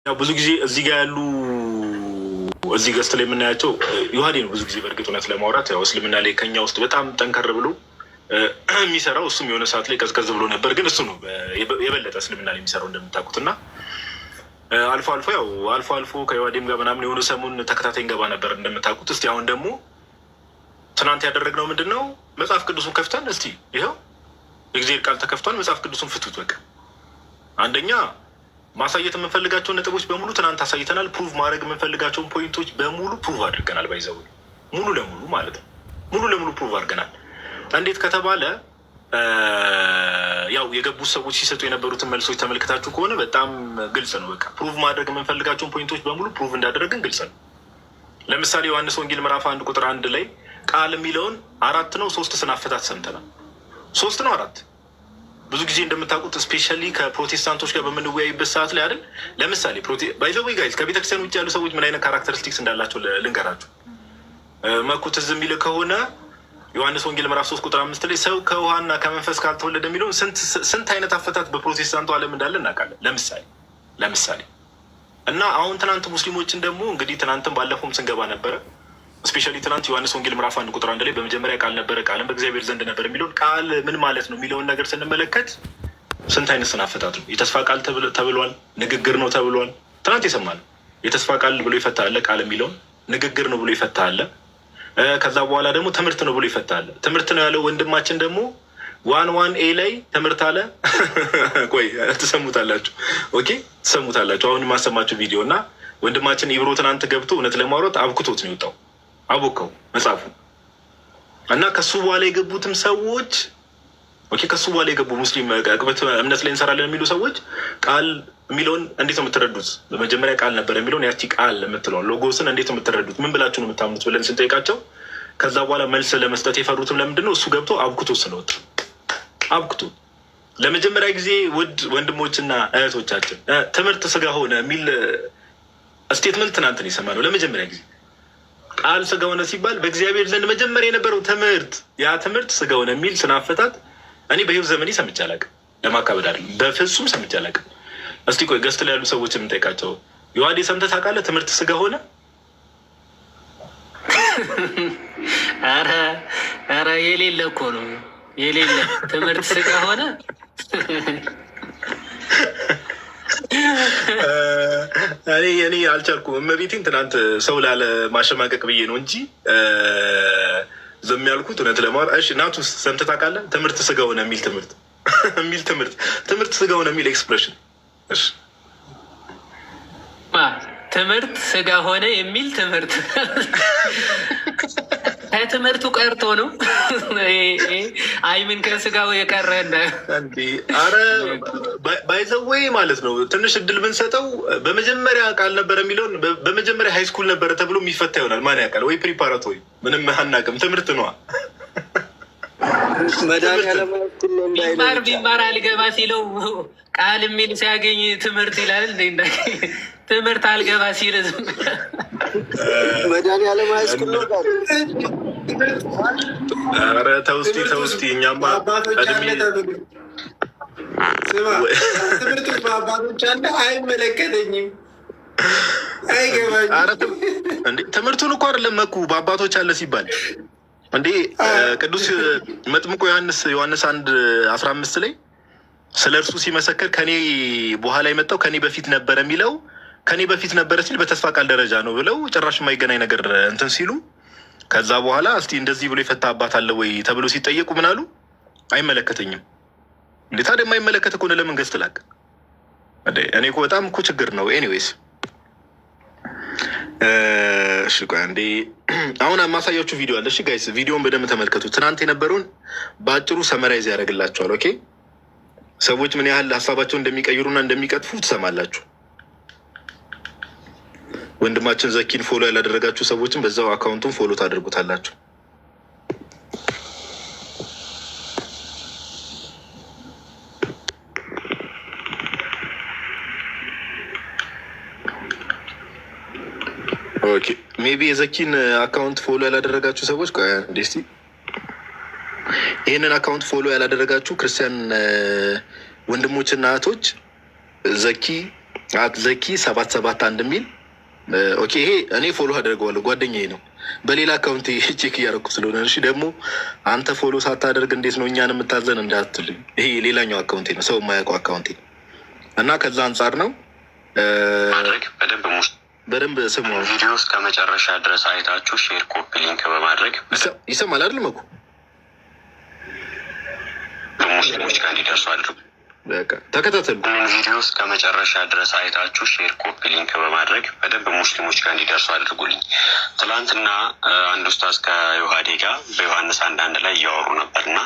ያው ብዙ ጊዜ እዚህ ጋር ያሉ እዚህ ገስት ላይ የምናያቸው ዮሐዴ ነው። ብዙ ጊዜ በእርግጥ እውነት ለማውራት ያው እስልምና ላይ ከኛ ውስጥ በጣም ጠንከር ብሎ የሚሰራው እሱም የሆነ ሰዓት ላይ ቀዝቀዝ ብሎ ነበር። ግን እሱ ነው የበለጠ እስልምና ላይ የሚሰራው እንደምታውቁት እና አልፎ አልፎ ከዮሐዴም ጋር ምናምን የሆነ ሰሞን ተከታታይ እንገባ ነበር እንደምታውቁት። እስቲ አሁን ደግሞ ትናንት ያደረግነው ምንድን ነው? መጽሐፍ ቅዱሱን ከፍተን እስቲ ይኸው የእግዚአብሔር ቃል ተከፍቷል። መጽሐፍ ቅዱሱን ፍቱት። በቃ አንደኛ ማሳየት የምንፈልጋቸውን ነጥቦች በሙሉ ትናንት አሳይተናል። ፕሩቭ ማድረግ የምንፈልጋቸውን ፖይንቶች በሙሉ ፕሩቭ አድርገናል። ባይዘው ሙሉ ለሙሉ ማለት ነው ሙሉ ለሙሉ ፕሩቭ አድርገናል። እንዴት ከተባለ ያው የገቡት ሰዎች ሲሰጡ የነበሩትን መልሶች ተመልክታችሁ ከሆነ በጣም ግልጽ ነው። በቃ ፕሩቭ ማድረግ የምንፈልጋቸውን ፖይንቶች በሙሉ ፕሩቭ እንዳደረግን ግልጽ ነው። ለምሳሌ ዮሐንስ ወንጌል ምዕራፍ 1 ቁጥር 1 ላይ ቃል የሚለውን 4 ነው 3 ስናፈታት ሰምተናል። 3 ነው 4 ብዙ ጊዜ እንደምታውቁት ስፔሻሊ ከፕሮቴስታንቶች ጋር በምንወያይበት ሰዓት ላይ አይደል። ለምሳሌ ባይዘዌ ጋይዝ ከቤተክርስቲያን ውጭ ያሉ ሰዎች ምን አይነት ካራክተሪስቲክስ እንዳላቸው ልንገራችሁ። መኩ ትዝ የሚል ከሆነ ዮሐንስ ወንጌል ምዕራፍ 3 ቁጥር 5 ላይ ሰው ከውሃና ከመንፈስ ካልተወለደ የሚለውን ስንት አይነት አፈታት በፕሮቴስታንቱ ዓለም እንዳለ እናውቃለን። ለምሳሌ እና አሁን ትናንት ሙስሊሞችን ደግሞ እንግዲህ ትናንትም ባለፈውም ስንገባ ነበረ። ስፔሻሊ ትናንት ዮሐንስ ወንጌል ምዕራፍ 1 ቁጥር 1 ላይ በመጀመሪያ ቃል ነበረ፣ ቃልም በእግዚአብሔር ዘንድ ነበር የሚለውን ቃል ምን ማለት ነው የሚለውን ነገር ስንመለከት ስንት አይነት ስናፈታት ነው። የተስፋ ቃል ተብሏል፣ ንግግር ነው ተብሏል። ትናንት የሰማነው የተስፋ ቃል ብሎ ይፈታ አለ፣ ቃል የሚለውን ንግግር ነው ብሎ ይፈታ አለ። ከዛ በኋላ ደግሞ ትምህርት ነው ብሎ ይፈታ አለ። ትምህርት ነው ያለው ወንድማችን ደግሞ 1 ኤ ላይ ትምህርት አለ። ቆይ ትሰሙታላችሁ። ኦኬ ትሰሙታላችሁ። አሁን የማሰማችሁ ቪዲዮ እና ወንድማችን ኢብሮ ትናንት ገብቶ እውነት ለማውራት አብኩቶት ነው የወጣው፣ አቦካው መጽሐፉ እና ከሱ በኋላ የገቡትም ሰዎች ከሱ በኋላ የገቡ ሙስሊም ቅበት እምነት ላይ እንሰራለን የሚሉ ሰዎች ቃል የሚለውን እንዴት ነው የምትረዱት? በመጀመሪያ ቃል ነበር የሚለውን ያቺ ቃል የምትለውን ሎጎስን እንዴት ነው የምትረዱት? ምን ብላችሁ ነው የምታምኑት ብለን ስንጠይቃቸው ከዛ በኋላ መልስ ለመስጠት የፈሩትም ለምንድን ነው? እሱ ገብቶ አብኩቶ ስለወጣ አብኩቶ ለመጀመሪያ ጊዜ ውድ ወንድሞችና እህቶቻችን ትምህርት ስጋ ሆነ የሚል ስቴትመንት ትናንት ነው የሰማነው ለመጀመሪያ ጊዜ። ቃል ስጋ ሆነ ሲባል በእግዚአብሔር ዘንድ መጀመሪያ የነበረው ትምህርት ያ ትምህርት ስጋ ሆነ የሚል ስናፈታት እኔ በህይወት ዘመኔ ሰምቼ አላውቅም። ለማካበድ አይደለም፣ በፍጹም ሰምቼ አላውቅም። እስቲ ቆይ ገስት ላይ ያሉ ሰዎች የምንጠይቃቸው ዮሐዴ ሰምተህ ታውቃለህ? ትምህርት ስጋ ሆነ? ኧረ የሌለ እኮ ነው የሌለ ትምህርት ስጋ ሆነ። እኔ አልቻልኩም። እመቤቴን ትናንት ሰው ላለ ማሸማቀቅ ብዬ ነው እንጂ ዝም ያልኩት እውነት ለማወራ። እሺ ናቱስ ሰምተህ ታውቃለህ? ትምህርት ስጋ ሆነ የሚል ትምህርት ስጋ ሆነ የሚል ኤክስፕሬሽን። እሺ ትምህርት ስጋ ሆነ የሚል ትምህርት ከትምህርቱ ቀርቶ ነው። አይምን ከስጋው የቀረ እንዴ? አረ ባይዘወይ ማለት ነው። ትንሽ እድል ብንሰጠው በመጀመሪያ ቃል ነበረ የሚለውን በመጀመሪያ ሃይስኩል ነበረ ተብሎ የሚፈታ ይሆናል። ማን ያውቃል? ወይ ፕሪፓራቶሪ ምንም አናውቅም። ትምህርት ነዋ። ቢማር አልገባ ሲለው ቃል የሚል ሲያገኝ ትምህርት ይላል። ትምህርት አልገባ ሲል መድኃኒዓለም ሃይስኩል ነው። ኧረ ተው እስኪ እኛማ ትምህርቱ በአባቶች አለ። አይመለከተኝም፣ አይገባኝም። ትምህርቱን እኮ አይደለም መኩ በአባቶች አለ ሲባል እንዴ ቅዱስ መጥምቁ ዮሐንስ 1:15 ላይ ስለ እርሱ ሲመሰክር ከኔ በኋላ የመጣው ከኔ በፊት ነበረ የሚለው ከኔ በፊት ነበረ ሲል በተስፋ ቃል ደረጃ ነው ብለው ጭራሽ የማይገናኝ ነገር እንትን ሲሉ ከዛ በኋላ እስቲ እንደዚህ ብሎ የፈታ አባት አለ ወይ ተብሎ ሲጠየቁ ምን አሉ? አይመለከተኝም። እንዴ ታዲያ የማይመለከት ከሆነ ለምን ገዝት ላክ? እኔ እኮ በጣም እኮ ችግር ነው። ኤኒዌይስ እሺ ቆይ አንዴ አሁን ማሳያችሁ ቪዲዮ አለ። እሺ ጋይስ ቪዲዮን በደንብ ተመልከቱ። ትናንት የነበረውን በአጭሩ ሰመራይዝ ያደርግላችኋል። ኦኬ ሰዎች ምን ያህል ሀሳባቸውን እንደሚቀይሩና እንደሚቀጥፉ ትሰማላችሁ። ወንድማችን ዘኪን ፎሎ ያላደረጋችሁ ሰዎችን በዛው አካውንቱን ፎሎ ታደርጉታላችሁ። ኦኬ ሜቢ የዘኪን አካውንት ፎሎ ያላደረጋችሁ ሰዎች እስቲ ይህንን አካውንት ፎሎ ያላደረጋችሁ ክርስቲያን ወንድሞችና እህቶች ዘኪ አትዘኪ 771 የሚል ኦኬ። ይሄ እኔ ፎሎ አደርገዋለሁ፣ ጓደኛዬ ነው። በሌላ አካውንት ቼክ እያደረኩ ስለሆነ እሺ። ደግሞ አንተ ፎሎ ሳታደርግ እንዴት ነው እኛን የምታዘን እንዳትልኝ። ይሄ ሌላኛው አካውንቴ ነው፣ ሰው የማያውቀው አካውንቴ እና ከዛ አንጻር ነው ማድረግ በደንብ ስሙ። ቪዲዮ እስከ መጨረሻ ድረስ አይታችሁ ሼር፣ ኮፒ ሊንክ በማድረግ ይሰማል አይደል? መኩ በሙስሊሞች ጋር እንዲደርሱ አድርጉ። ተከታተሉ። ቪዲዮ እስከ መጨረሻ ድረስ አይታችሁ ሼር፣ ኮፒ ሊንክ በማድረግ በደንብ ሙስሊሞች ጋር እንዲደርሱ አድርጉልኝ። ትላንትና አንድ ኡስታዝ ከዮሐዴ ጋር በዮሐንስ 1:1 ላይ እያወሩ ነበር እና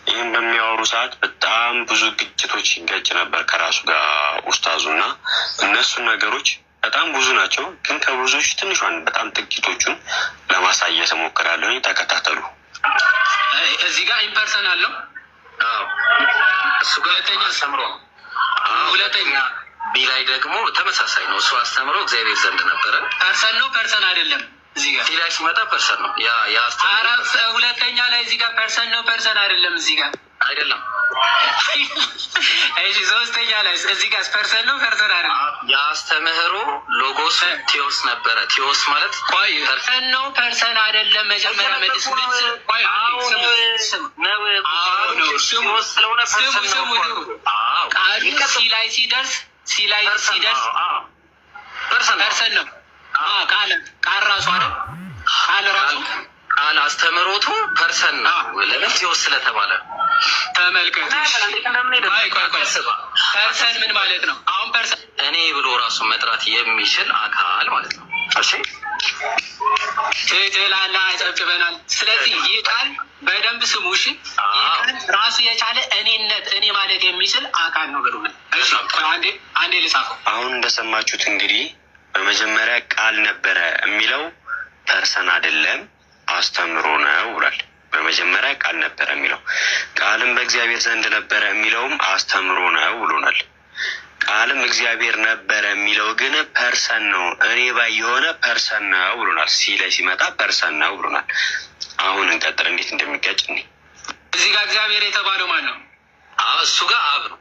ይህም በሚያወሩ ሰዓት በጣም ብዙ ግጭቶች ይገጭ ነበር ከራሱ ጋር ኡስታዙ እና እነሱን ነገሮች በጣም ብዙ ናቸው፣ ግን ከብዙዎች ትንሿን በጣም ጥቂቶቹን ለማሳየት እሞክራለሁ። ተከታተሉ። እዚህ ጋር ኢምፐርሰናል ነው እሱ ጋር ሁለተኛ አስተምሮ ነው። ሁለተኛ ቢ ላይ ደግሞ ተመሳሳይ ነው። እሱ አስተምሮ እግዚአብሔር ዘንድ ነበረ። ፐርሰን ነው ፐርሰን አይደለም። እዚህ ጋር ላይ ሲመጣ ፐርሰን ነው። ሁለተኛ ላይ እዚህ ጋር ፐርሰን ነው ፐርሰን አይደለም። እዚህ ጋር አይደለም። እሺ ሶስተኛ ላይ እዚህ ጋር ፐርሰን ነው ፐርሰን አይደለም። የአስተምህሮ ሎጎስ ቴዎስ ነበረ። ቴዎስ ማለት ቆይ ፐርሰን ነው ፐርሰን አይደለም። መጀመሪያ መልስ ፐርሰን ነው። ቃል ራሱ አይደል? ቃል ራሱ ቃል አስተምህሮቱ ፐርሰን ነው። ለምን ቴዎስ ስለተባለ ተመልከቱ። ፐርሰን ምን ማለት ነው? አሁን ፐርሰን እኔ ብሎ ራሱን መጥራት የሚችል አካል ማለት ነው። እሺ ትላላ አጨብጭበናል። ስለዚህ ይህ ቃል በደንብ ስሙ። እሺ ይህ ቃል ራሱ የቻለ እኔነት እኔ ማለት የሚችል አካል ነው ብሎ አንዴ ልጻፈው። አሁን እንደሰማችሁት እንግዲህ በመጀመሪያ ቃል ነበረ የሚለው ፐርሰን አይደለም አስተምሮ ነው ብሏል። በመጀመሪያ ቃል ነበረ የሚለው ቃልም በእግዚአብሔር ዘንድ ነበረ የሚለውም አስተምሮ ነው ብሎናል። ቃልም እግዚአብሔር ነበረ የሚለው ግን ፐርሰን ነው፣ እኔ ባይ የሆነ ፐርሰን ነው ብሎናል። ሲ ላይ ሲመጣ ፐርሰን ነው ብሎናል። አሁን እንቀጥል እንዴት እንደሚጋጭ እኔ እዚህ ጋር እግዚአብሔር የተባለው ማን ነው? እሱ ጋር አብ ነው።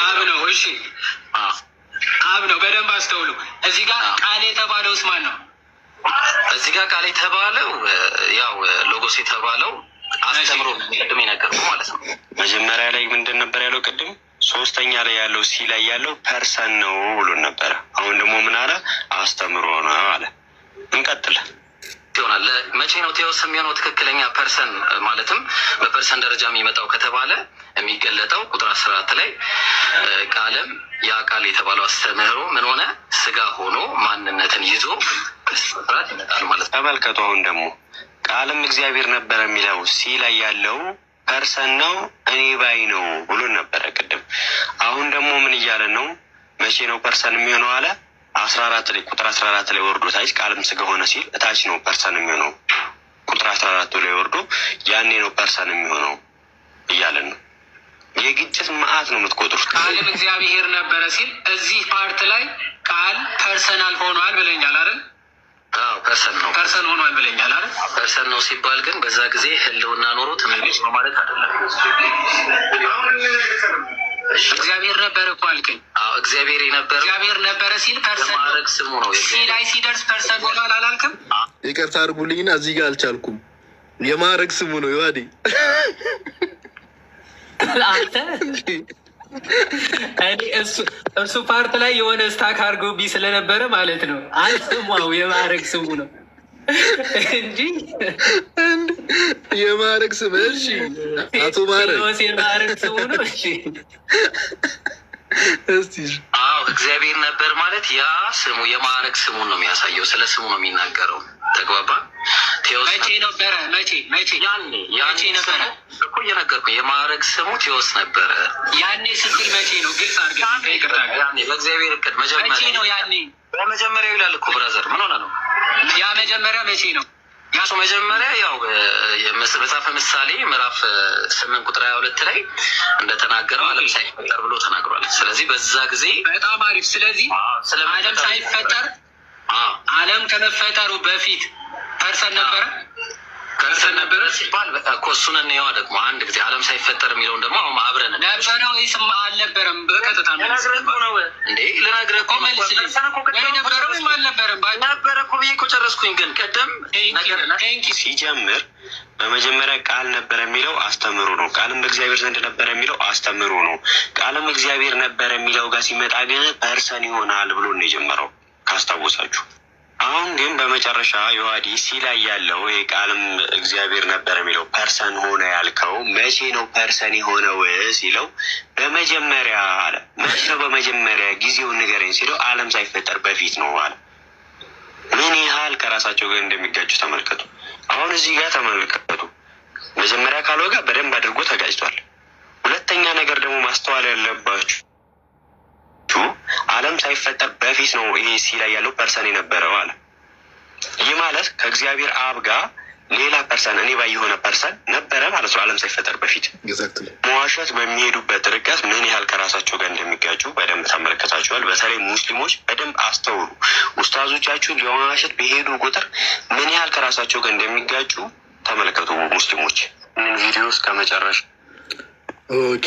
አብ ነው። እሺ አብ ነው። በደንብ አስተውሉ። እዚህ ጋር ቃል የተባለውስ ማን ነው? እዚህ ጋር ቃል የተባለው ያው ሎጎስ የተባለው አስተምሮ ቅድም የነገርኩህ ማለት ነው። መጀመሪያ ላይ ምንድን ነበር ያለው? ቅድም ሶስተኛ ላይ ያለው ሲ ላይ ያለው ፐርሰን ነው ብሎን ነበረ። አሁን ደግሞ ምን አለ? አስተምሮ ነው አለ። እንቀጥል ይሆናል። መቼ ነው ቴዎስ የሚሆነው? ትክክለኛ ፐርሰን ማለትም በፐርሰን ደረጃ የሚመጣው ከተባለ የሚገለጠው ቁጥር 14 ላይ ቃልም ያ ቃል የተባለው አስተምህሮ ምን ሆነ? ስጋ ሆኖ ማንነትን ይዞ ስራት ይመጣል ማለት ነው። ተመልከቱ። አሁን ደግሞ ቃልም እግዚአብሔር ነበረ የሚለው ሲ ላይ ያለው ፐርሰን ነው፣ እኔ ባይ ነው ብሎን ነበረ ቅድም። አሁን ደግሞ ምን እያለ ነው? መቼ ነው ፐርሰን የሚሆነው አለ 14 ላይ ቁጥር 14 ላይ ወርዶ ታች ቃልም ስጋ ሆነ ሲል እታች ነው ፐርሰን የሚሆነው። ቁጥር 14 ላይ ወርዶ ያኔ ነው ፐርሰን የሚሆነው እያለን ነው። የግጭት መዓት ነው የምትቆጥሩት። ቃልም እግዚአብሔር ነበረ ሲል እዚህ ፓርት ላይ ቃል ፐርሰናል ሆኗል ብለኛል አይደል? ፐርሰን ነው ፐርሰን ሆኗል ብለኛል አይደል? ፐርሰን ነው ሲባል ግን በዛ ጊዜ ህልውና ኖሮት የሚሉት ነው ማለት አይደለም። እግዚአብሔር ነበረ እኮ አልከኝ። እግዚአብሔር ነበረ ሲል ፐርሰን ማድረግ ስሙ ነው። ሲ ላይ ሲደርስ ፐርሰን ሆኗል አላልክም? ይቅርታ አድርጉልኝና እዚህ ጋር አልቻልኩም። የማዕረግ ስሙ ነው ዮሐዴ። አንተ እሱ ፓርት ላይ የሆነ ስታክ አድርጎብኝ ስለነበረ ማለት ነው። አልስሟው የማዕረግ ስሙ ነው እንጂ የማዕረግ ስም። እሺ አቶ ማዕረግ የማዕረግ ስሙ ነው። እሺ እስቲ እግዚአብሔር ነበር ማለት ያ ስሙ የማዕረግ ስሙን ነው የሚያሳየው። ስለ ስሙ ነው የሚናገረው። ተግባባ? መቼ ነበረ? መቼ ያኔ ነበረ እኮ እየነገርኩህ። የማዕረግ ስሙ ቴዎስ ነበረ። ያኔ ስትል መቼ ነው? ግልጽ አድርገህ። ያኔ በእግዚአብሔር እቅድ መቼ ነው? ያኔ በመጀመሪያው ይላል እኮ ብራዘር። ምን ሆነ ነው? ያ መጀመሪያ መቼ ነው? ያሱ መጀመሪያ ያው መጽሐፈ ምሳሌ ምዕራፍ 8 ቁጥር 22 ላይ እንደተናገረው ዓለም ሳይፈጠር ብሎ ተናግሯል። ስለዚህ በዛ ጊዜ በጣም አሪፍ። ስለዚህ ዓለም ሳይፈጠር ዓለም ከመፈጠሩ በፊት ፐርሰን ነበረ። ፐርሰን ነበረ ሲባል ኮሱነን ነዋ። ደግሞ አንድ ጊዜ ዓለም ሳይፈጠር የሚለውን ደግሞ አሁን አብረን ነበረ ወይስ አልነበረም? በቀጥታ ልነግርህ እኮ መልስልኝ። ወይ ነበረ ወይም አልነበረም? ነበረ እኮ ብዬ እኮ ጨረስኩኝ። ግን ቀደም ሲጀምር በመጀመሪያ ቃል ነበረ የሚለው አስተምሮ ነው። ቃልም በእግዚአብሔር ዘንድ ነበረ የሚለው አስተምሮ ነው። ቃልም እግዚአብሔር ነበረ የሚለው ጋር ሲመጣ ግን ፐርሰን ይሆናል ብሎ ነው የጀመረው ካስታወሳችሁ። አሁን ግን በመጨረሻ ዮሐዲ ሲ ላይ ያለው ይሄ ቃልም እግዚአብሔር ነበር የሚለው ፐርሰን ሆነ ያልከው መቼ ነው ፐርሰን የሆነው ሲለው በመጀመሪያ አለ። መቼ ነው በመጀመሪያ? ጊዜውን ንገረኝ ሲለው ዓለም ሳይፈጠር በፊት ነው አለ። ምን ያህል ከራሳቸው ጋር እንደሚጋጩ ተመልከቱ። አሁን እዚህ ጋር ተመልከቱ። መጀመሪያ ካለው ጋር በደንብ አድርጎ ተጋጭቷል። ሁለተኛ ነገር ደግሞ ማስተዋል ያለባችሁ ዓለም ሳይፈጠር በፊት ነው ይሄ ሲ ላይ ያለው ፐርሰን የነበረው አለ። ይህ ማለት ከእግዚአብሔር አብ ጋር ሌላ ፐርሰን እኔ ባይ የሆነ ፐርሰን ነበረ ማለት ነው። ዓለም ሳይፈጠር በፊት መዋሸት በሚሄዱበት ርቀት ምን ያህል ከራሳቸው ጋር እንደሚጋጩ በደንብ ተመለከታችኋል። በተለይ ሙስሊሞች በደንብ አስተውሉ። ኡስታዞቻችሁን ለመዋሸት በሄዱ ቁጥር ምን ያህል ከራሳቸው ጋር እንደሚጋጩ ተመለከቱ። ሙስሊሞች ምን ቪዲዮ እስከ መጨረሻ ኦኬ።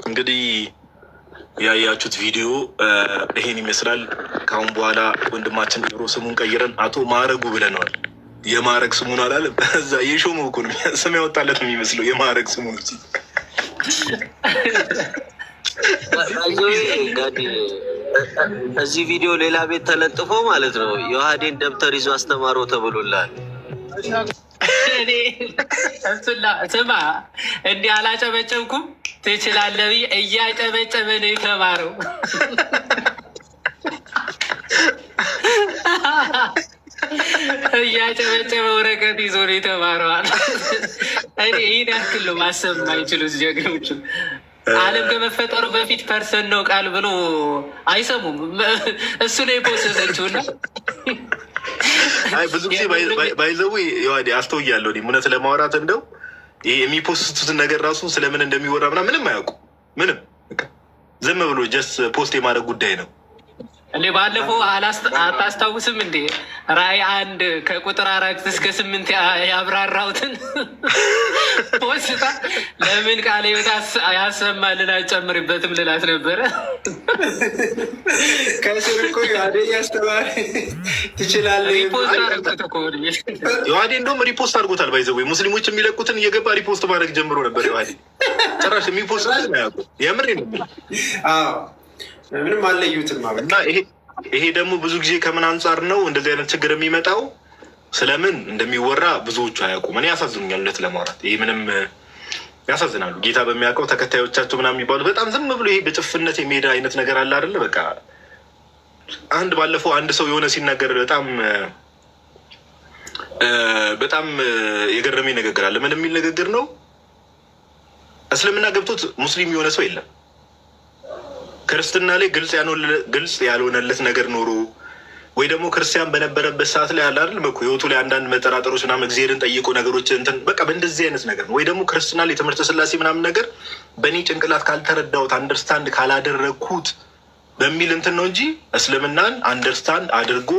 እንግዲህ ያያችሁት ቪዲዮ ይሄን ይመስላል። ከአሁን በኋላ ወንድማችን ኢብሮ ስሙን ቀይረን አቶ ማዕረጉ ብለነዋል። የማዕረግ ስሙን አላለም። እዛ የሾመው እኮ ነው ስም ያወጣለት ነው የሚመስለው የማዕረግ ስሙን። እዚህ ቪዲዮ ሌላ ቤት ተለጥፎ ማለት ነው ዮሐዴን ደብተር ይዞ አስተማረው ተብሎላል። ስማ እንዲህ አላጨበጨብኩም ትችላለህ ብዬ እያጨበጨበ ነው የተማረው። እያጨበጨበ ወረቀት ይዞ ነው የተማረዋል። እኔ ይህን ያክል ነው ማሰብ የማይችሉት ጀግኖቹ። ዓለም ከመፈጠሩ በፊት ፐርሰን ነው ቃል ብሎ አይሰሙም። እሱ ነው የፖሰሰችውና ብዙ ጊዜ ባይዘው ዮሐዴ አስተውያለሁ። እውነት ለማውራት እንደው ይሄ የሚፖስቱትን ነገር ራሱ ስለምን እንደሚወራ ምንም አያውቁ። ምንም ዝም ብሎ ጀስት ፖስት የማድረግ ጉዳይ ነው። እንዴ ባለፈው አታስታውስም እንዴ? ራዕይ 1 ከቁጥር 4 እስከ 8 ያብራራሁትን ፖስታ ለምን ቃለ ሕይወት ያሰማልን አጨምርበትም ልላት ነበረ። ከስር እኮ ዮሐዴ ያስተማረ ትችላለህ። ሪፖስት አድርጎት እኮ ዮሐዴ እንደውም ሪፖስት አድርጎታል። ባይዘው ሙስሊሞች የሚለቁትን እየገባ ሪፖስት ማድረግ ጀምሮ ነበር ዮሐዴ። ጭራሽ የሚፖስቱትን አያውቁም። የምር ነው። ምንም አለዩትም እና ይሄ ደግሞ ብዙ ጊዜ ከምን አንጻር ነው እንደዚህ አይነት ችግር የሚመጣው? ስለምን እንደሚወራ ብዙዎቹ አያውቁም። እኔ ያሳዝኑኛል እውነት ለማውራት ይሄ ምንም ያሳዝናሉ። ጌታ በሚያውቀው ተከታዮቻቸው ምናምን የሚባሉ በጣም ዝም ብሎ ይሄ በጭፍነት የሚሄድ አይነት ነገር አለ አይደለ? በቃ ባለፈው አንድ ሰው የሆነ ሲናገር በጣም የገረመኝ ንግግር አለ። ምን የሚል ንግግር ነው? እስልምና ገብቶት ሙስሊም የሆነ ሰው የለም። ክርስትና ላይ ግልጽ ያልሆነለት ነገር ኖሮ ወይ ደግሞ ክርስቲያን በነበረበት ሰዓት ላይ አለ አይደል ህይወቱ ላይ አንዳንድ መጠራጠሮች ምናምን እግዚአብሔርን ጠይቆ ነገሮች እንትን በቃ በእንደዚህ አይነት ነገር ነው። ወይ ደግሞ ክርስትና ላይ ትምህርተ ስላሴ ምናምን ነገር በእኔ ጭንቅላት ካልተረዳሁት አንደርስታንድ ካላደረግኩት በሚል እንትን ነው እንጂ እስልምናን አንደርስታንድ አድርጎ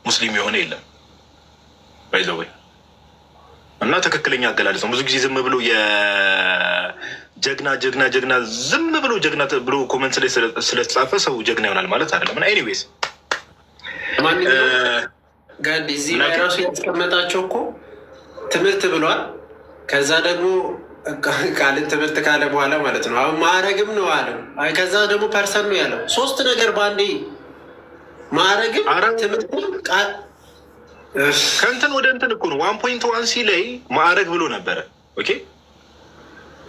ሙስሊም የሆነ የለም። ባይዘወይ እና ትክክለኛ አገላለጽ ነው። ብዙ ጊዜ ዝም ብሎ ጀግና ዝም ብሎ ጀግና ብሎ ኮመንት ላይ ስለተጻፈ ሰው ጀግና ይሆናል ማለት አይደለም። እና ኤኒዌይስ ጋዲ እዚህ ላይ ራሱ ያስቀመጣቸው እኮ ትምህርት ብሏል። ከዛ ደግሞ ቃልን ትምህርት ካለ በኋላ ማለት ነው አሁን ማዕረግም ነው አለው። ከዛ ደግሞ ፐርሰን ነው ያለው። ሶስት ነገር በአንዴ ማዕረግም ትምህርትም ቃል ከእንትን ወደ እንትን እኮ ነው። 1.1 ሲ ላይ ማዕረግ ብሎ ነበረ። ኦኬ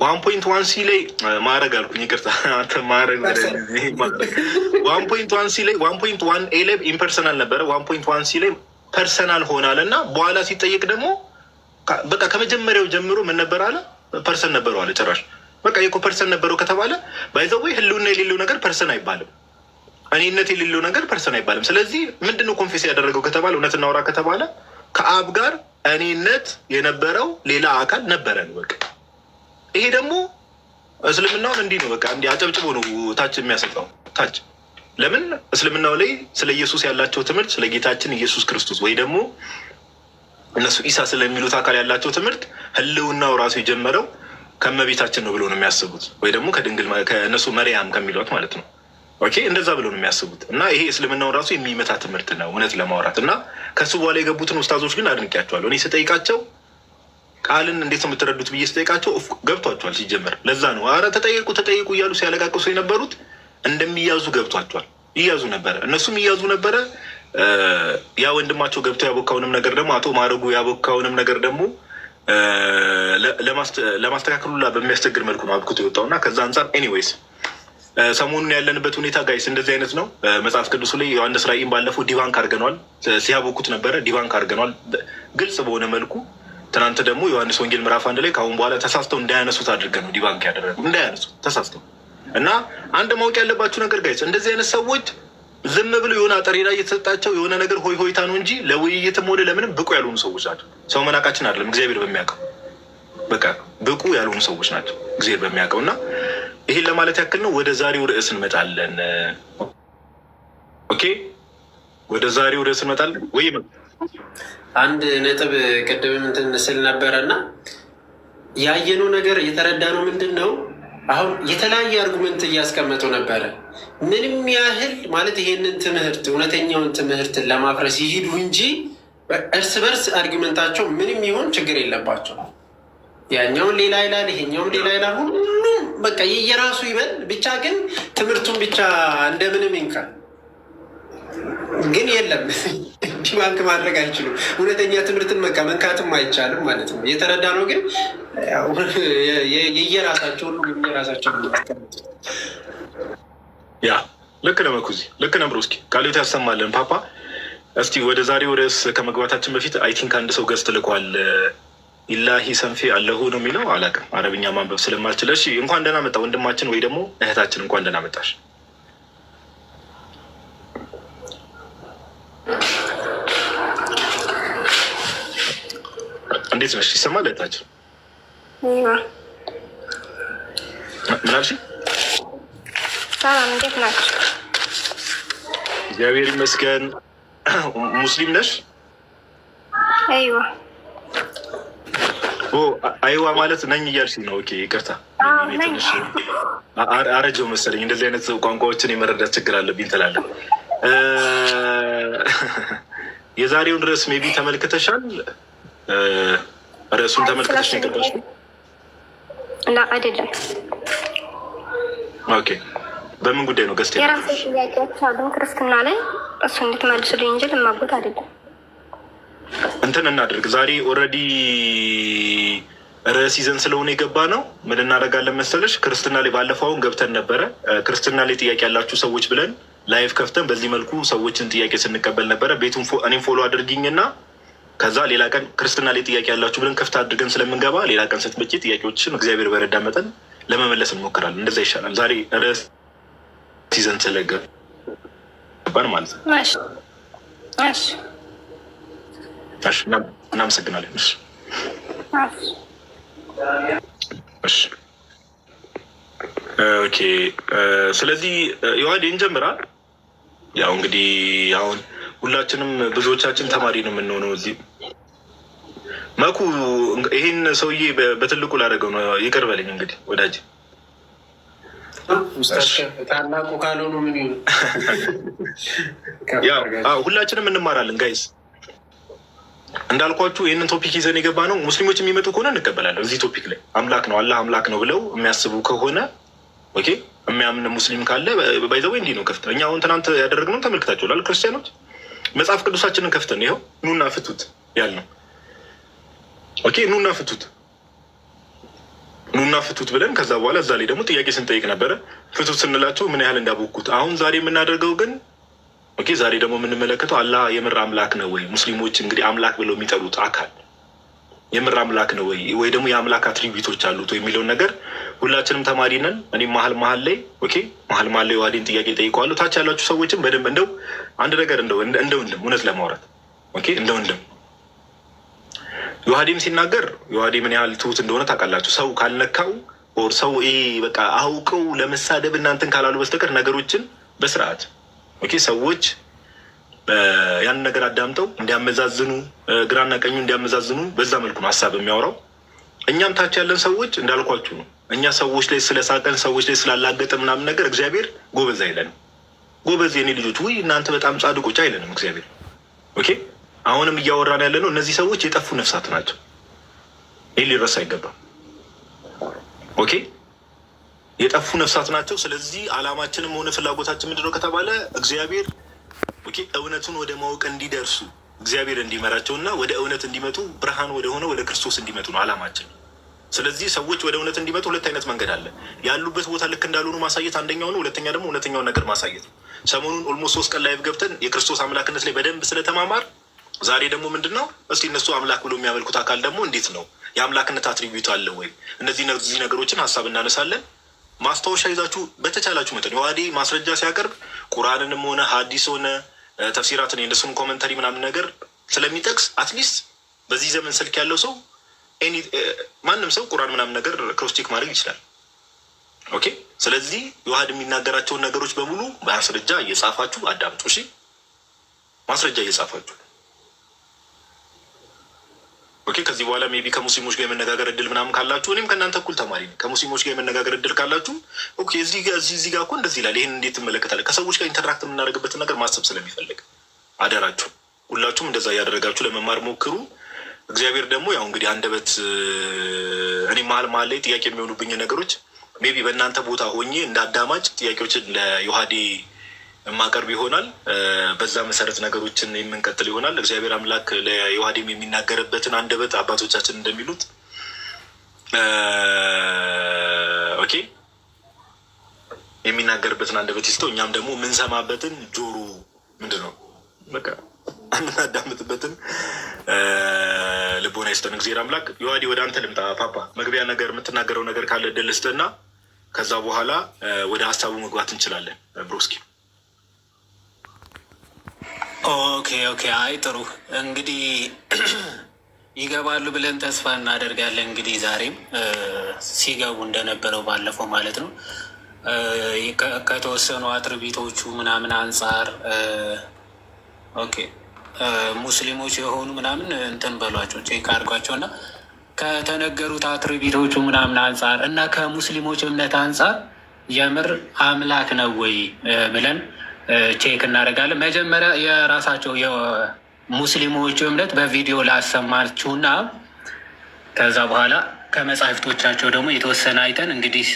1.1 ሲ ላይ ማዕረግ አልኩኝ፣ ይቅርታ ማዕረግ 1.1 ሲ ላይ 1.1 ኤ ላይ ኢምፐርሰናል ነበረ። 1.1 ሲ ላይ ፐርሰናል ሆናል እና በኋላ ሲጠየቅ ደግሞ በቃ ከመጀመሪያው ጀምሮ ምን ነበር አለ? ፐርሰን ነበረው አለ። ጭራሽ በቃ የኮ ፐርሰን ነበረው ከተባለ ባይዘወይ ህልውና የሌለው ነገር ፐርሰን አይባልም። እኔነት የሌለው ነገር ፐርሰን አይባልም። ስለዚህ ምንድነው ኮንፌስ ያደረገው ከተባለ እውነት እናውራ ከተባለ ከአብ ጋር እኔነት የነበረው ሌላ አካል ነበረ ነው በቃ። ይሄ ደግሞ እስልምናውን እንዲህ ነው በቃ እንዲህ አጨብጭቦ ነው ታች የሚያሰጠው ታች። ለምን እስልምናው ላይ ስለ ኢየሱስ ያላቸው ትምህርት ስለ ጌታችን ኢየሱስ ክርስቶስ ወይ ደግሞ እነሱ ኢሳ ስለሚሉት አካል ያላቸው ትምህርት ህልውናው ራሱ የጀመረው ከእመቤታችን ነው ብሎ ነው የሚያስቡት፣ ወይ ደግሞ ከድንግል ከእነሱ መርያም ከሚሏት ማለት ነው። ኦኬ እንደዛ ብሎ ነው የሚያስቡት። እና ይሄ እስልምናውን ራሱ የሚመታ ትምህርት ነው እውነት ለማውራት። እና ከሱ በኋላ የገቡትን ኡስታዞች ግን አድንቄያቸዋለሁ። እኔ ስጠይቃቸው ቃልን እንዴት ነው የምትረዱት ብዬ ስጠይቃቸው ገብቷቸዋል። ሲጀመር ለዛ ነው አረ ተጠይቁ እያሉ ሲያለቃቅሱ የነበሩት እንደሚያዙ ገብቷቸዋል። ይያዙ ነበረ፣ እነሱም ይያዙ ነበረ። ያ ወንድማቸው ገብቶ ያቦካውንም ነገር ደግሞ አቶ ማረጉ ያቦካውንም ነገር ደግሞ ለማስተካከሉላ በሚያስቸግር መልኩ ነው አብኩት የወጣው። እና ከዛ አንጻር ኤኒዌይስ ሰሞኑን ያለንበት ሁኔታ ጋይስ እንደዚህ አይነት ነው። መጽሐፍ ቅዱሱ ላይ ዮሐንስ ራእይን ባለፈው ዲባንክ አድርገነዋል። ሲያቦኩት ነበረ፣ ዲባንክ አድርገነዋል ግልጽ በሆነ መልኩ። ትናንት ደግሞ ዮሐንስ ወንጌል ምዕራፍ 1 ላይ ከአሁን በኋላ ተሳስተው እንዳያነሱት አድርገን ነው ዲባንክ ያደረጉ፣ እንዳያነሱት ተሳስተው። እና አንድ ማወቅ ያለባችሁ ነገር ጋይስ እንደዚህ አይነት ሰዎች ዝም ብሎ የሆነ አጠሬዳ እየተሰጣቸው የሆነ ነገር ሆይ ሆይታ ነው እንጂ ለውይይትም ሆነ ለምንም ብቁ ያልሆኑ ሰዎች ናቸው። ሰው መናቃችን አይደለም፣ እግዚአብሔር በሚያውቀው በቃ ብቁ ያልሆኑ ሰዎች ናቸው እግዚአብሔር በሚያውቀው። እና ይሄን ለማለት ያክል ነው። ወደ ዛሬው ርዕስ እንመጣለን። ኦኬ ወደ ዛሬው ርዕስ እንመጣለን። ወይ አንድ ነጥብ ቅድምም እንትን ስል ነበረ እና ያየነው ነገር የተረዳነው ምንድን ነው? አሁን የተለያየ አርጉመንት እያስቀመጡ ነበረ። ምንም ያህል ማለት ይሄንን ትምህርት እውነተኛውን ትምህርትን ለማፍረስ ይሄዱ እንጂ እርስ በርስ አርጊመንታቸው ምንም ይሆን ችግር የለባቸው። ያኛውን ሌላ ይላል፣ ይሄኛውን ሌላ ይላል። ሁሉም በቃ የየራሱ ይበል ብቻ፣ ግን ትምህርቱን ብቻ እንደምንም ይንካል። ግን የለም ዲባንክ ማድረግ አይችሉም። እውነተኛ ትምህርትን መንካትም አይቻልም ማለት ነው። የተረዳ ነው። ግን የየራሳቸው ሁሉ የየራሳቸው ያ ልክ ነው። መኩዚ ልክ ነው። ብሮስኪ ቃሌት ያሰማለን ፓፓ። እስቲ ወደ ዛሬው ርዕስ ከመግባታችን በፊት አይ ቲንክ አንድ ሰው ገዝት ልኳል። ኢላሂ ሰንፌ አለሁ ነው የሚለው። አላውቅም፣ አረብኛ ማንበብ ስለማልችል። እሺ እንኳን ደህና መጣ ወንድማችን ወይ ደግሞ እህታችን፣ እንኳን ደህና መጣሽ። እንዴት ነሽ? ይሰማል እህታችን? ምን አልሽ? ሰላም፣ እንዴት ናቸው? እግዚአብሔር ይመስገን። ሙስሊም ነሽ? አይዋ አይዋ ማለት ነኝ እያልሽ ነው? ኦኬ ይቅርታ፣ አረጀው መሰለኝ። እንደዚህ አይነት ቋንቋዎችን የመረዳት ችግር አለብኝ ትላለህ። የዛሬውን ርዕስ ሜቢ ተመልክተሻል? ርዕሱን ተመልክተሽ ነው የገባሽው? አይደለም። ኦኬ በምን ጉዳይ ነው ገዝት? የራሴ ጥያቄዎች አሉ ክርስትና ላይ፣ እሱ እንድትመልሱልኝ እንጂ ልማጎት አይደለም። እንትን እናድርግ። ዛሬ ኦልሬዲ ርዕስ ይዘን ስለሆነ የገባ ነው። ምን እናደርጋለን መሰለሽ? ክርስትና ላይ ባለፈውን ገብተን ነበረ። ክርስትና ላይ ጥያቄ ያላችሁ ሰዎች ብለን ላይቭ ከፍተን በዚህ መልኩ ሰዎችን ጥያቄ ስንቀበል ነበረ። ቤቱን እኔም ፎሎ አድርጊኝና ከዛ ሌላ ቀን ክርስትና ላይ ጥያቄ ያላችሁ ብለን ከፍታ አድርገን ስለምንገባ ሌላ ቀን ስትመጪ ጥያቄዎችን እግዚአብሔር በረዳ መጠን ለመመለስ እንሞክራለን። እንደዛ ይሻላል። ዛሬ ርዕስ ይዘን ስለገባን ማለት ነው። እናመሰግናለን። ኦኬ ስለዚህ ዮሐዴ እንጀምራል። ያው እንግዲህ አሁን ሁላችንም ብዙዎቻችን ተማሪ ነው የምንሆነው እዚህ። መኩ ይህን ሰውዬ በትልቁ ላደረገው ነው። ይቅር በለኝ እንግዲህ ወዳጅ። ታላቁ ካልሆኑ ምን ይሁን? ሁላችንም እንማራለን ጋይስ። እንዳልኳችሁ ይህንን ቶፒክ ይዘን የገባ ነው። ሙስሊሞች የሚመጡ ከሆነ እንቀበላለን። እዚህ ቶፒክ ላይ አምላክ ነው አላህ አምላክ ነው ብለው የሚያስቡ ከሆነ ኦኬ፣ የሚያምን ሙስሊም ካለ ባይዘዌ እንዲህ ነው ከፍተን እኛ አሁን ትናንት ያደረግነው ተመልክታችኋል። ክርስቲያኖች መጽሐፍ ቅዱሳችንን ከፍተን ይኸው ኑና ፍቱት ያልነው። ኦኬ ኑና ፍቱት ብለን ከዛ በኋላ እዛ ላይ ደግሞ ጥያቄ ስንጠይቅ ነበረ። ፍቱት ስንላቸው ምን ያህል እንዳቦኩት። አሁን ዛሬ የምናደርገው ግን ኦኬ፣ ዛሬ ደግሞ የምንመለከተው አላህ የምር አምላክ ነው ወይ? ሙስሊሞች እንግዲህ አምላክ ብለው የሚጠሩት አካል የምር አምላክ ነው ወይ ደግሞ የአምላክ አትሪቢዩቶች አሉት ወይ የሚለውን ነገር ሁላችንም ተማሪ ነን። እኔም መሀል ላይ ኦኬ፣ መሀል ላይ ዋዴን ጥያቄ ጠይቀዋለሁ። ታች ያላችሁ ሰዎችም በደንብ እንደው አንድ ነገር እንደ ወንድም እውነት ለማውራት ኦኬ፣ እንደ ወንድም ዮሐዴም ሲናገር ዮሐዴ ምን ያህል ትሁት እንደሆነ ታውቃላችሁ። ሰው ካልነካው ኦር ሰው በቃ አውቀው ለመሳደብ እናንተን ካላሉ በስተቀር ነገሮችን በስርዓት ኦኬ፣ ሰዎች ያንን ነገር አዳምጠው እንዲያመዛዝኑ ግራና ቀኙ እንዲያመዛዝኑ በዛ መልኩ ነው ሀሳብ የሚያወራው። እኛም ታች ያለን ሰዎች እንዳልኳችሁ ነው። እኛ ሰዎች ላይ ስለሳቀን ሰዎች ላይ ስላላገጠ ምናምን ነገር እግዚአብሔር ጎበዝ አይለንም። ጎበዝ የኔ ልጆች ውይ እናንተ በጣም ጻድቆች አይለንም እግዚአብሔር። ኦኬ አሁንም እያወራን ያለ ነው እነዚህ ሰዎች የጠፉ ነፍሳት ናቸው። ይህ ሊረሳ አይገባም። ኦኬ የጠፉ ነፍሳት ናቸው። ስለዚህ አላማችንም ሆነ ፍላጎታችን ምንድነው ከተባለ እግዚአብሔር እውነቱን ወደ ማወቅ እንዲደርሱ እግዚአብሔር እንዲመራቸው እና ወደ እውነት እንዲመጡ ብርሃን ወደሆነ ወደ ክርስቶስ እንዲመጡ ነው አላማችን። ስለዚህ ሰዎች ወደ እውነት እንዲመጡ ሁለት አይነት መንገድ አለ። ያሉበት ቦታ ልክ እንዳልሆኑ ማሳየት አንደኛው ነው። ሁለተኛ ደግሞ እውነተኛውን ነገር ማሳየት ነው። ሰሞኑን ኦልሞስት 3 ቀን ላይቭ ገብተን የክርስቶስ አምላክነት ላይ በደንብ ስለተማማር ዛሬ ደግሞ ምንድን ነው እስቲ እነሱ አምላክ ብሎ የሚያመልኩት አካል ደግሞ እንዴት ነው የአምላክነት አትሪቢዩት አለ ወይ? እነዚህ ነገሮችን ሀሳብ እናነሳለን። ማስታወሻ ይዛችሁ በተቻላችሁ መጠን የዋዴ ማስረጃ ሲያቀርብ ቁርአንንም ሆነ ሀዲስ ሆነ ተፍሲራትን የእነሱን ኮመንተሪ ምናምን ነገር ስለሚጠቅስ አትሊስት በዚህ ዘመን ስልክ ያለው ሰው ማንም ሰው ቁርአን ምናምን ነገር ክሮስቼክ ማድረግ ይችላል። ኦኬ ስለዚህ የዋህድ የሚናገራቸውን ነገሮች በሙሉ ማስረጃ እየጻፋችሁ አዳምጡ። እሺ ማስረጃ እየጻፋችሁ ኦኬ። ከዚህ በኋላ ሜቢ ከሙስሊሞች ጋር የመነጋገር እድል ምናምን ካላችሁ እኔም ከእናንተ እኩል ተማሪ ነኝ። ከሙስሊሞች ጋር የመነጋገር እድል ካላችሁ ኦኬ እዚህ ጋር እኮ እንደዚህ ይላል ይህን እንዴት ትመለከታለህ? ከሰዎች ጋር ኢንተራክት የምናደርግበትን ነገር ማሰብ ስለሚፈልግ አደራችሁ ሁላችሁም እንደዛ እያደረጋችሁ ለመማር ሞክሩ። እግዚአብሔር ደግሞ ያው እንግዲህ አንደበት እኔ መሀል ላይ ጥያቄ የሚሆኑብኝ ነገሮች ሜቢ በእናንተ ቦታ ሆኜ እንደ አዳማጭ ጥያቄዎችን ለዮሐዴ የማቀርብ ይሆናል። በዛ መሰረት ነገሮችን የምንቀጥል ይሆናል። እግዚአብሔር አምላክ ለዮሐዴም የሚናገርበትን አንደበት አባቶቻችን እንደሚሉት ኦኬ የሚናገርበትን አንደበት ይስተው፣ እኛም ደግሞ የምንሰማበትን ጆሮ ምንድን ነው በቃ የምናዳምጥበትን ልቦና ይስጠን እግዚአብሔር አምላክ። ዮሐዴ ወደ አንተ ልምጣ። ፓፓ መግቢያ ነገር የምትናገረው ነገር ካለ እድል ስጥና ከዛ በኋላ ወደ ሀሳቡ መግባት እንችላለን። ብሮስኪ ኦኬ። አይ ጥሩ እንግዲህ ይገባሉ ብለን ተስፋ እናደርጋለን። እንግዲህ ዛሬም ሲገቡ እንደነበረው ባለፈው ማለት ነው ከተወሰኑ አትርቢቶቹ ምናምን አንጻር ኦኬ ሙስሊሞች የሆኑ ምናምን እንትን በሏቸው ቼክ አድርጓቸው እና ከተነገሩት አትሪቢቶቹ ምናምን አንጻር እና ከሙስሊሞች እምነት አንጻር የምር አምላክ ነው ወይ ብለን ቼክ እናደርጋለን። መጀመሪያ የራሳቸው የሙስሊሞቹ እምነት በቪዲዮ ላሰማችሁና ከዛ በኋላ ከመጽሐፍቶቻቸው ደግሞ የተወሰነ አይተን እንግዲህ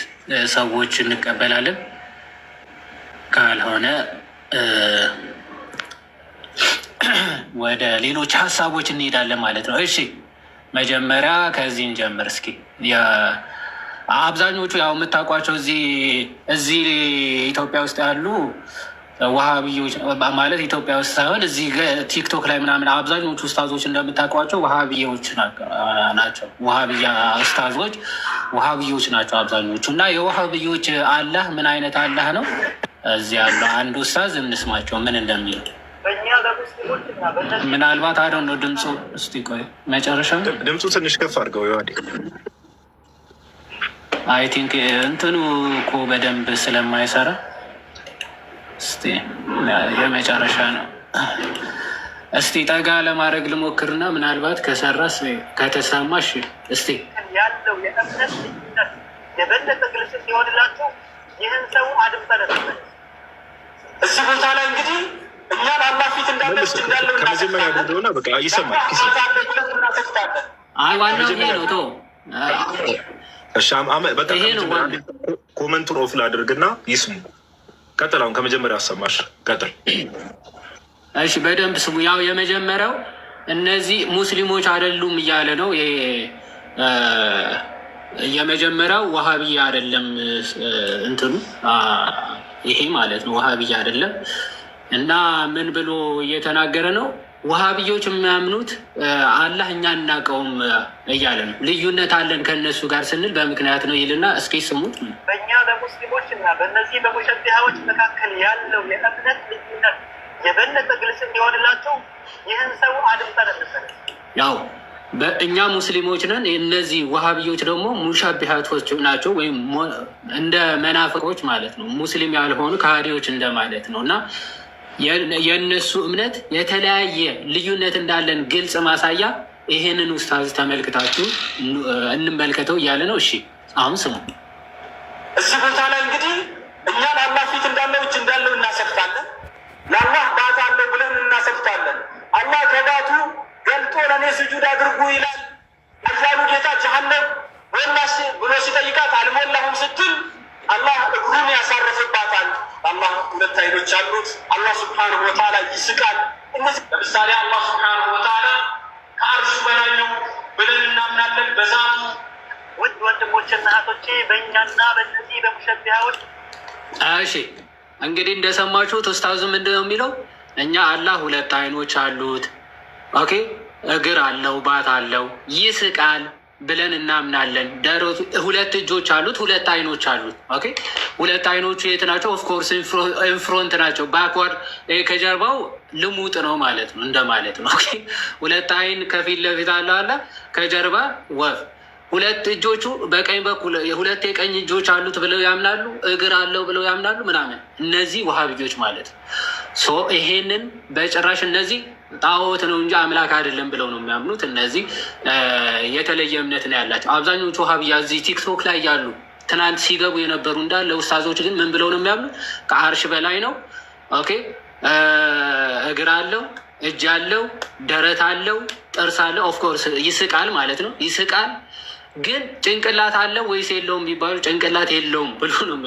ሰዎች እንቀበላለን። ካልሆነ ወደ ሌሎች ሀሳቦች እንሄዳለን ማለት ነው። እሺ መጀመሪያ ከዚህ እንጀምር እስኪ። አብዛኞቹ ያው የምታውቋቸው እዚህ ኢትዮጵያ ውስጥ ያሉ ዋሃብዮች ማለት ኢትዮጵያ ውስጥ ሳይሆን እዚህ ቲክቶክ ላይ ምናምን አብዛኞቹ ኡስታዞች እንደምታውቋቸው ዋሃብዮች ናቸው። ዋሃብያ ኡስታዞች ዋሃብዮች ናቸው አብዛኞቹ። እና የዋሃብዮች አላህ ምን አይነት አላህ ነው? እዚህ ያለው አንድ ኡስታዝ እንስማቸው ምን እንደሚል። ምናልባት አደ ነው ድምፁ። እስቲ ቆይ መጨረሻ ድምፁ ትንሽ ከፍ አድርገው ዮሐዴ። አይ ቲንክ እንትኑ እኮ በደንብ ስለማይሰራ እስቲ የመጨረሻ ነው። እስቲ ጠጋ ለማድረግ ልሞክርና ምናልባት ከሰራስ ከተሰማሽ እስቲ ያለው የእምነት ልዩነት የበለጠ ግልጽ ሲሆንላችሁ ይህን ሰው አድምጠን እዚህ ቦታ ላይ እንግዲህ እኛን አላህ ፊት እንዳለው ከመጀመሪያ እንደሆነ በቃ ይሰማል። አይ ዋናው ይሄ ነው ቶ በቃ ኮመንቱን ኦፍ ላድርግና ይስሙ። ቀጥል። አሁን ከመጀመሪያ አሰማሽ ቀጥል። እሺ በደንብ ስሙ። ያው የመጀመሪያው እነዚህ ሙስሊሞች አይደሉም እያለ ነው። ይሄ የመጀመሪያው ዋሃብያ አይደለም እንትኑ ይሄ ማለት ነው። ዋሃብያ አይደለም እና ምን ብሎ እየተናገረ ነው? ዋሃብዮች የሚያምኑት አላህ እኛ እናውቀውም እያለ ነው። ልዩነት አለን ከእነሱ ጋር ስንል በምክንያት ነው ይልና እስኪ ስሙት። በእኛ በሙስሊሞች እና በእነዚህ በሙሸቢሃዎች መካከል ያለው የእምነት ልዩነት የበለጠ ግልጽ እንዲሆንላቸው ይህን ሰው አድምጠን እንመለስ። ያው በእኛ ሙስሊሞች ነን፣ እነዚህ ዋሃብዮች ደግሞ ሙሻቢሃቶች ናቸው፣ ወይም እንደ መናፍቆች ማለት ነው። ሙስሊም ያልሆኑ ከሃዲዎች እንደማለት ነው። እና የእነሱ እምነት የተለያየ ልዩነት እንዳለን ግልጽ ማሳያ ይሄንን ኡስታዝ ተመልክታችሁ እንመልከተው እያለ ነው። እሺ አሁን ስሙ። እዚህ ቦታ ላይ እንግዲህ እኛ ለአላህ ፊት እንዳለው እጅ እንዳለው እናሰብታለን። ለአላህ ባት አለው ብለን እናሰብታለን። አላህ ከባቱ ገልጦ ለእኔ ስጁድ አድርጉ ይላል አያሉ ጌታ ጀሃነም ወናስ ብሎ ሲጠይቃት አልሞላሁም ስትል አላህ እግሩን ያሳረፍባታል። አላህ ሁለት አይኖች አሉት። አላህ ስብሓንሁ ወተዓላ ይስቃል። እነዚህ ለምሳሌ አላህ ስብሓንሁ ወተዓላ ከአርሹ በላይ ነው ብለን እናምናለን በዛቱ። ውድ ወንድሞችና እህቶቼ በእኛና በእነዚህ በሙሸቢሃዎች እሺ እንግዲህ እንደሰማችሁት ኡስታዙ ምንድን ነው የሚለው? እኛ አላህ ሁለት አይኖች አሉት፣ ኦኬ እግር አለው፣ ባት አለው፣ ይስቃል ብለን እናምናለን። ደረቱ ሁለት እጆች አሉት፣ ሁለት አይኖች አሉት። ኦኬ ሁለት አይኖቹ የት ናቸው? ኦፍኮርስ ኢንፍሮንት ናቸው። ባክዋርድ ከጀርባው ልሙጥ ነው ማለት ነው እንደማለት ነው። ኦኬ ሁለት አይን ከፊት ለፊት አለው አለ፣ ከጀርባ ወፍ። ሁለት እጆቹ በቀኝ በኩል የሁለት የቀኝ እጆች አሉት ብለው ያምናሉ። እግር አለው ብለው ያምናሉ ምናምን። እነዚህ ውሃብዮች ማለት ነው። ሶ ይሄንን በጭራሽ እነዚህ ጣዖት ነው እንጂ አምላክ አይደለም ብለው ነው የሚያምኑት። እነዚህ የተለየ እምነት ነው ያላቸው አብዛኞቹ ውሃብያ። እዚህ ቲክቶክ ላይ ያሉ ትናንት ሲገቡ የነበሩ እንዳለ ኡስታዞች ግን ምን ብለው ነው የሚያምኑት? ከአርሽ በላይ ነው። ኦኬ እግር አለው፣ እጅ አለው፣ ደረት አለው፣ ጥርስ አለው። ኦፍኮርስ ይስቃል ማለት ነው። ይስቃል ግን ጭንቅላት አለው ወይስ የለውም የሚባሉ ጭንቅላት የለውም ብሎ ነው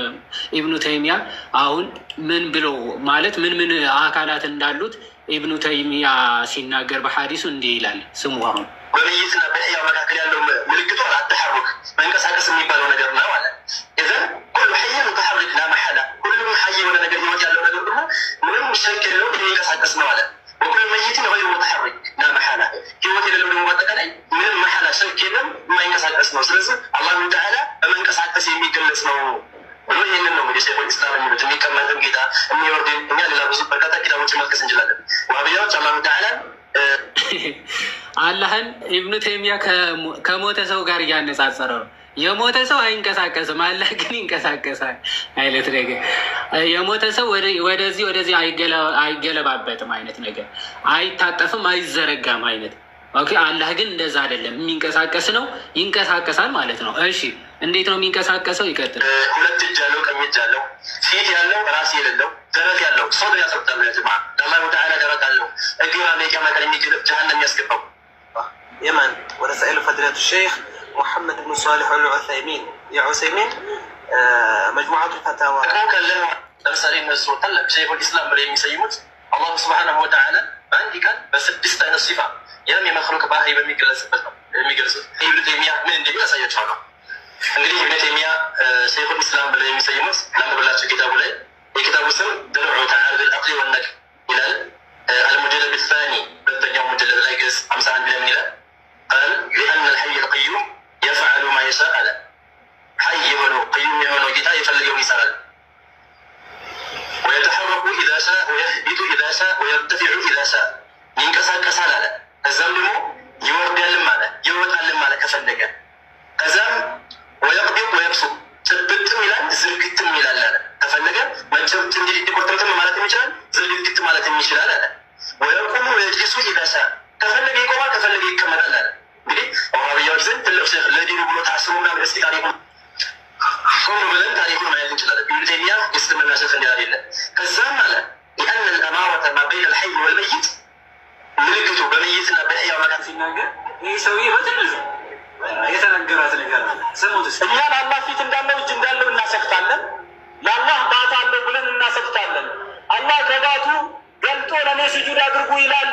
ኢብኑ ተይሚያ። አሁን ምን ብሎ ማለት ምን አካላት እንዳሉት ኢብኑ ተይሚያ ሲናገር በሐዲሱ እንዲህ ይላል። ስሙ። አሁን በመይትና በሕያው መካከል ያለው ምልክቱ አተሐሩክ መንቀሳቀስ የሚባለው ነገር ነው አለ። ኢዘን ኩሉ ሐይን ሙተሐሪክ ላ መሐላ፣ ሁሉም ሐይ የሆነ ነገር ህይወት ያለው ነገር ደግሞ ምንም ሸክ የለውም የሚንቀሳቀስ ነው አለ። ወኩሉ መይትን ገይሩ ሙተሐሪክ ላ መሐላ፣ ህይወት የሌለው ደግሞ በአጠቃላይ ምንም መሐላ ሸክ የለም የማይንቀሳቀስ ነው። ስለዚህ አላሁ ተዓላ በመንቀሳቀስ የሚገለጽ ነው ብሎ ይህንን ነው እንግዲህ ሸይኹል ኢስላም የሚሉት። የሚቀመጥን ጌታ የሚወርድ እኛ ሌላ ብዙ በርካታ ኪታቦችን መጥቀስ እንችላለን። ዋህብያዎች አላሁ ተዓላ አላህን ኢብኑ ተይሚያ ከሞተ ሰው ጋር እያነጻጸረ ነው። የሞተ ሰው አይንቀሳቀስም፣ አላህ ግን ይንቀሳቀሳል አይነት ነገር። የሞተ ሰው ወደዚህ አይገለባበጥም አይነት ነገር፣ አይታጠፍም፣ አይዘረጋም አይነት። ኦኬ አላህ ግን እንደዛ አይደለም፣ የሚንቀሳቀስ ነው፣ ይንቀሳቀሳል ማለት ነው። እሺ እንዴት ነው የሚንቀሳቀሰው? ይቀጥል። ሁለት እጅ ያለው፣ ቀኝ እጅ ያለው፣ ፊት ያለው፣ ራስ የሌለው፣ ደረት ያለው ሰው ያሰብታሉ። ያጅማ አላሁ ተዓላ ደረት አለው፣ እግር አለ፣ የቀመቀል የሚገለብ ጀሃነም የሚያስገባው የማን ወደ ሳኢሉ ፈድለቱ ሼክ ሙሐመድ ብን ሷሊሕ አልዑሰይሚን የዑሰይሚን መጅሙዓቱ ፈታዋ ካለ ለምሳሌ እነሱ ታላቅ ሸይኹል ኢስላም ብለው የሚሰይሙት አላሁ ስብሓነሁ ወተዓላ በአንድ ቃል በስድስት አይነት ሲፋ ያም የመክሉቅ ባህሪ በሚገለጽበት ነው የሚገልጹት። ኢብኑ ተይሚያ ምን እንደሚል ያሳያቸዋል። እንግዲህ ኢብኑ ተይሚያ ሸይኹል ኢስላም ብለው የሚሰይሙት ላንብላቸው ኪታቡ ላይ የኪታቡ ስም ድርዑ ተዓሩድ አልዐቅሊ ወነቅል ይላል። አልሙጀለድ ሳኒ ሁለተኛው ሙጀለድ ላይ ገጽ 51 ለምን ይላል? ቃል ሊአነ ልሐይ ልቅዩም የፈዕሉ ማ የሻእ አለ። ሐይ የሆነው ቅዩም የሆነው ጌታ የፈለገውን ይሰራል። ወየተሐረኩ ኢዛ ሻእ ወየህቢጡ ኢዛ ሻእ ወየርተፊዑ ኢዛ ሻእ ይንቀሳቀሳል አለ። ከዛም ደግሞ ይወርዳልም አለ፣ ይወጣልም አለ ከፈለገ። ከዛም ወየቅቢጥ ወየብሱጥ ጭብጥም ይላል፣ ዝርግትም ይላል አለ። ከፈለገ መጨብጥ እንዲህ ቁርጥምጥም ማለት ይችላል፣ ዝርግት ማለት ይችላል አለ። ወየቁሙ ወየጅሊሱ ኢዛ ሻእ ከፈለገ ይቆማል፣ ከፈለገ ይቀመጣል አለ። እንግዲህ ዋህብያዎች ዘንድ ትልቅ ሼክ ለዲኑ ብሎ ታስሮ ምናምን እስኪ ታሪኩ ሆኖ ብለን ታሪኩን ማየት እንችላለን። ኢብኑ ተይሚያ የእስልምና ሼክ እንዲያል የለ። ከዛም አለ ሊአነ ልአማረተ ማ በይነ ልሐይ ወልመይት ምልክቱ በመይትና በሕያው መካከል ሲናገር ይህ ሰውዬ በትንሹ የተነገራት ነገር አለ። ስሙት። እኛ ለአላህ ፊት እንዳለው እጅ እንዳለው እናሰብታለን። ለአላህ ባት አለው ብለን እናሰብታለን። አላህ ከባቱ ገልጦ ለእኔ ስጁድ አድርጉ ይላል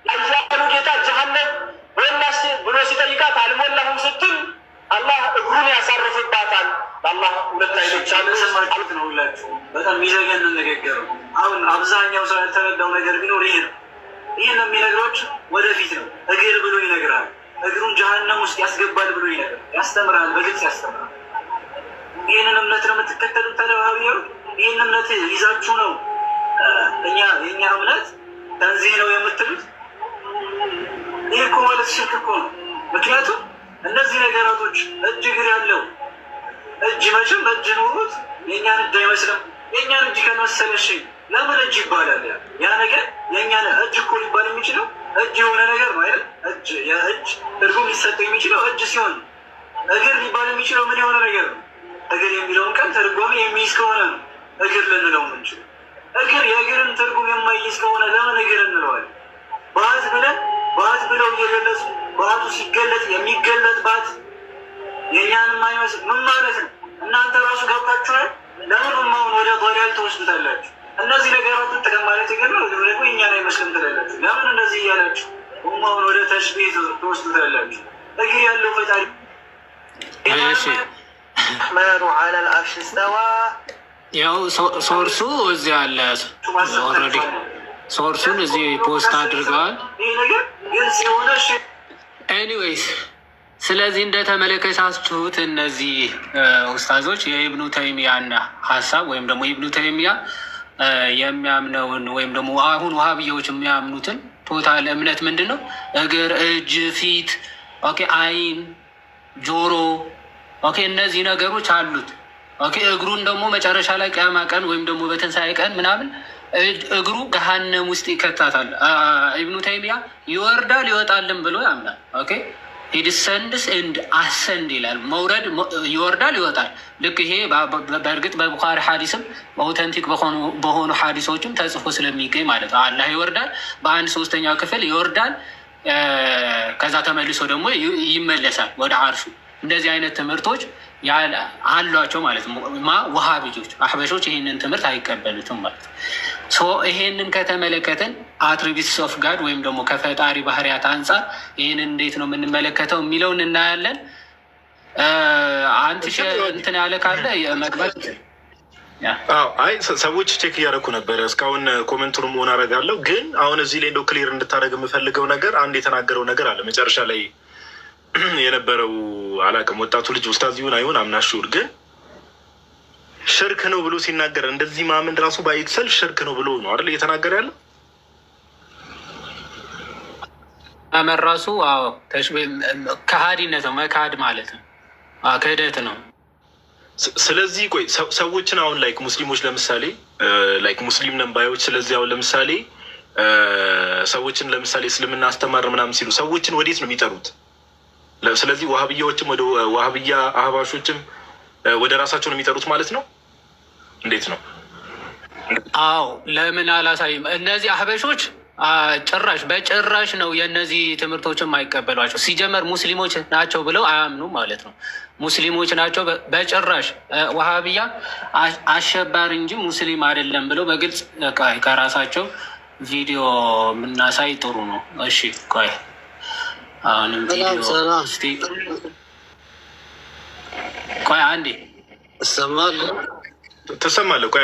አያሉ ጌታ ጀሃነም ወናስ ብሎ ሲጠይቃት አልሞላሁም ስትል አላህ እግሩን ያሳርፍባታል። አላህ ሁለት አይኖች አሉ። ሰማችሁት ነው ሁላችሁ። በጣም የሚዘገንን ንግግር። አሁን አብዛኛው ሰው ያልተረዳው ነገር ቢኖር ይሄ ነው። ይህን የሚነግሮች ወደፊት ነው። እግር ብሎ ይነግራል። እግሩን ጀሃነም ውስጥ ያስገባል ብሎ ይነግራል፣ ያስተምራል፣ በግልጽ ያስተምራል። ይህንን እምነት ነው የምትከተሉት? ተደባቢው ይህን እምነት ይዛችሁ ነው የእኛ እምነት ተንዚህ ነው የምትሉት? ይህ እኮ ማለት ሽርክ እኮ ነው። ምክንያቱም እነዚህ ነገራቶች እጅ እግር ያለው እጅ መቼም እጅ ኑሮት የእኛን እጅ አይመስልም። የእኛን እጅ ከመሰለሽ ለምን እጅ ይባላል? ያ ነገር የእኛ እጅ እኮ ሊባል የሚችለው እጅ የሆነ ነገር ነው አይደል? እጅ የእጅ ትርጉም ሊሰጠው የሚችለው እጅ ሲሆን እግር ሊባል የሚችለው ምን የሆነ ነገር ነው? እግር የሚለውን ቀን ትርጓሜ የሚይዝ ከሆነ ነው እግር ልንለው የምንችለው። እግር የእግርን ትርጉም የማይይዝ ከሆነ ለምን እግር እንለዋለን? ባት ብለን ባት ብለው እየገለጹ ባቱ ሲገለጥ የሚገለጥ ባት የእኛን የማይመስል ምን ማለት ነው? እናንተ ራሱ ገብታችኋል። ለምን ኡማውን ወደ ضلال ትወስዱታላችሁ? እነዚህ ነገሮችን ጥቅም ማለት ይገርም ነው። ደግሞ እኛን አይመስልም ትላላችሁ። ለምን እንደዚህ እያላችሁ ኡማውን ወደ ተሽቢህ ትወስዱታላችሁ? እግር ያለው ፈጣሪ ረሕማኑ ዐለል ዐርሽ እስተዋ። ያው ሶርሱ እዚህ አለ። ኦልሬዲ ሶርሱን እዚህ ፖስት አድርገዋል። ይህ ነገር ግልጽ የሆነ ኤኒዌይስ ስለዚህ እንደተመለከታችሁት እነዚህ ኡስታዞች የኢብኑ ተይሚያን ሀሳብ ወይም ደግሞ ኢብኑ ተይሚያ የሚያምነውን ወይም ደግሞ አሁን ውሃብያዎች የሚያምኑትን ቶታል እምነት ምንድን ነው? እግር፣ እጅ፣ ፊት፣ ኦኬ፣ አይን፣ ጆሮ፣ ኦኬ፣ እነዚህ ነገሮች አሉት። ኦኬ፣ እግሩን ደግሞ መጨረሻ ላይ ቅያማ ቀን ወይም ደግሞ በትንሣኤ ቀን ምናምን እግሩ ገሃነም ውስጥ ይከታታል። ኢብኑ ተይሚያ ይወርዳል ይወጣልን ብሎ ያምናል። ኦኬ ዲሰንድስ ኤንድ አሰንድ ይላል። መውረድ ይወርዳል ይወጣል። ልክ ይሄ በእርግጥ በቡኻሪ ሐዲስም በኦተንቲክ በሆኑ ሐዲሶችም ተጽፎ ስለሚገኝ ማለት ነው። አላህ ይወርዳል፣ በአንድ ሶስተኛው ክፍል ይወርዳል፣ ከዛ ተመልሶ ደግሞ ይመለሳል ወደ አርሹ። እንደዚህ አይነት ትምህርቶች አሏቸው ማለት ነው። ውሃብጆች አህበሾች ይህንን ትምህርት አይቀበሉትም ማለት ነው። ይሄንን ከተመለከትን አትሪቢዩትስ ኦፍ ጋድ ወይም ደግሞ ከፈጣሪ ባህሪያት አንጻር ይህንን እንዴት ነው የምንመለከተው የሚለውን እናያለን። አንተ እንትን ያለ ካለ መግባት አይ ሰዎች ቼክ እያደረኩ ነበረ እስካሁን ኮሜንቱን መሆን አደርጋለሁ። ግን አሁን እዚህ ላይ እንደው ክሊር እንድታደርግ የምፈልገው ነገር አንድ የተናገረው ነገር አለ መጨረሻ ላይ የነበረው አላውቅም፣ ወጣቱ ልጅ ኡስታዝ ይሁን አይሁን አምናሹር ግን ሽርክ ነው ብሎ ሲናገር እንደዚህ ማመን ራሱ ባይትሰልፍ ሽርክ ነው ብሎ ነው አይደል እየተናገረ ያለው። አመራሱ ከሃዲነት ነው፣ መካድ ማለት ነው፣ ክህደት ነው። ስለዚህ ቆይ ሰዎችን አሁን ላይክ ሙስሊሞች ለምሳሌ ላይክ ሙስሊም ነን ባዮች ስለዚህ አሁን ለምሳሌ ሰዎችን ለምሳሌ እስልምና አስተማር ምናምን ሲሉ ሰዎችን ወዴት ነው የሚጠሩት? ስለዚህ ዋሃብያዎችም ወደ ዋሃብያ አህባሾችም ወደ ራሳቸው ነው የሚጠሩት ማለት ነው። እንዴት ነው? አዎ ለምን አላሳይም? እነዚህ አህበሾች ጭራሽ በጭራሽ ነው የእነዚህ ትምህርቶችን የማይቀበሏቸው። ሲጀመር ሙስሊሞች ናቸው ብለው አያምኑም ማለት ነው። ሙስሊሞች ናቸው በጭራሽ። ዋሃብያ አሸባሪ እንጂ ሙስሊም አይደለም ብለው በግልጽ ከራሳቸው ቪዲዮ የምናሳይ ጥሩ ነው። እሺ ቆይ አሁንም ቪዲዮ እስቲ ቆይ አንዴ ትሰማለህ? ቆይ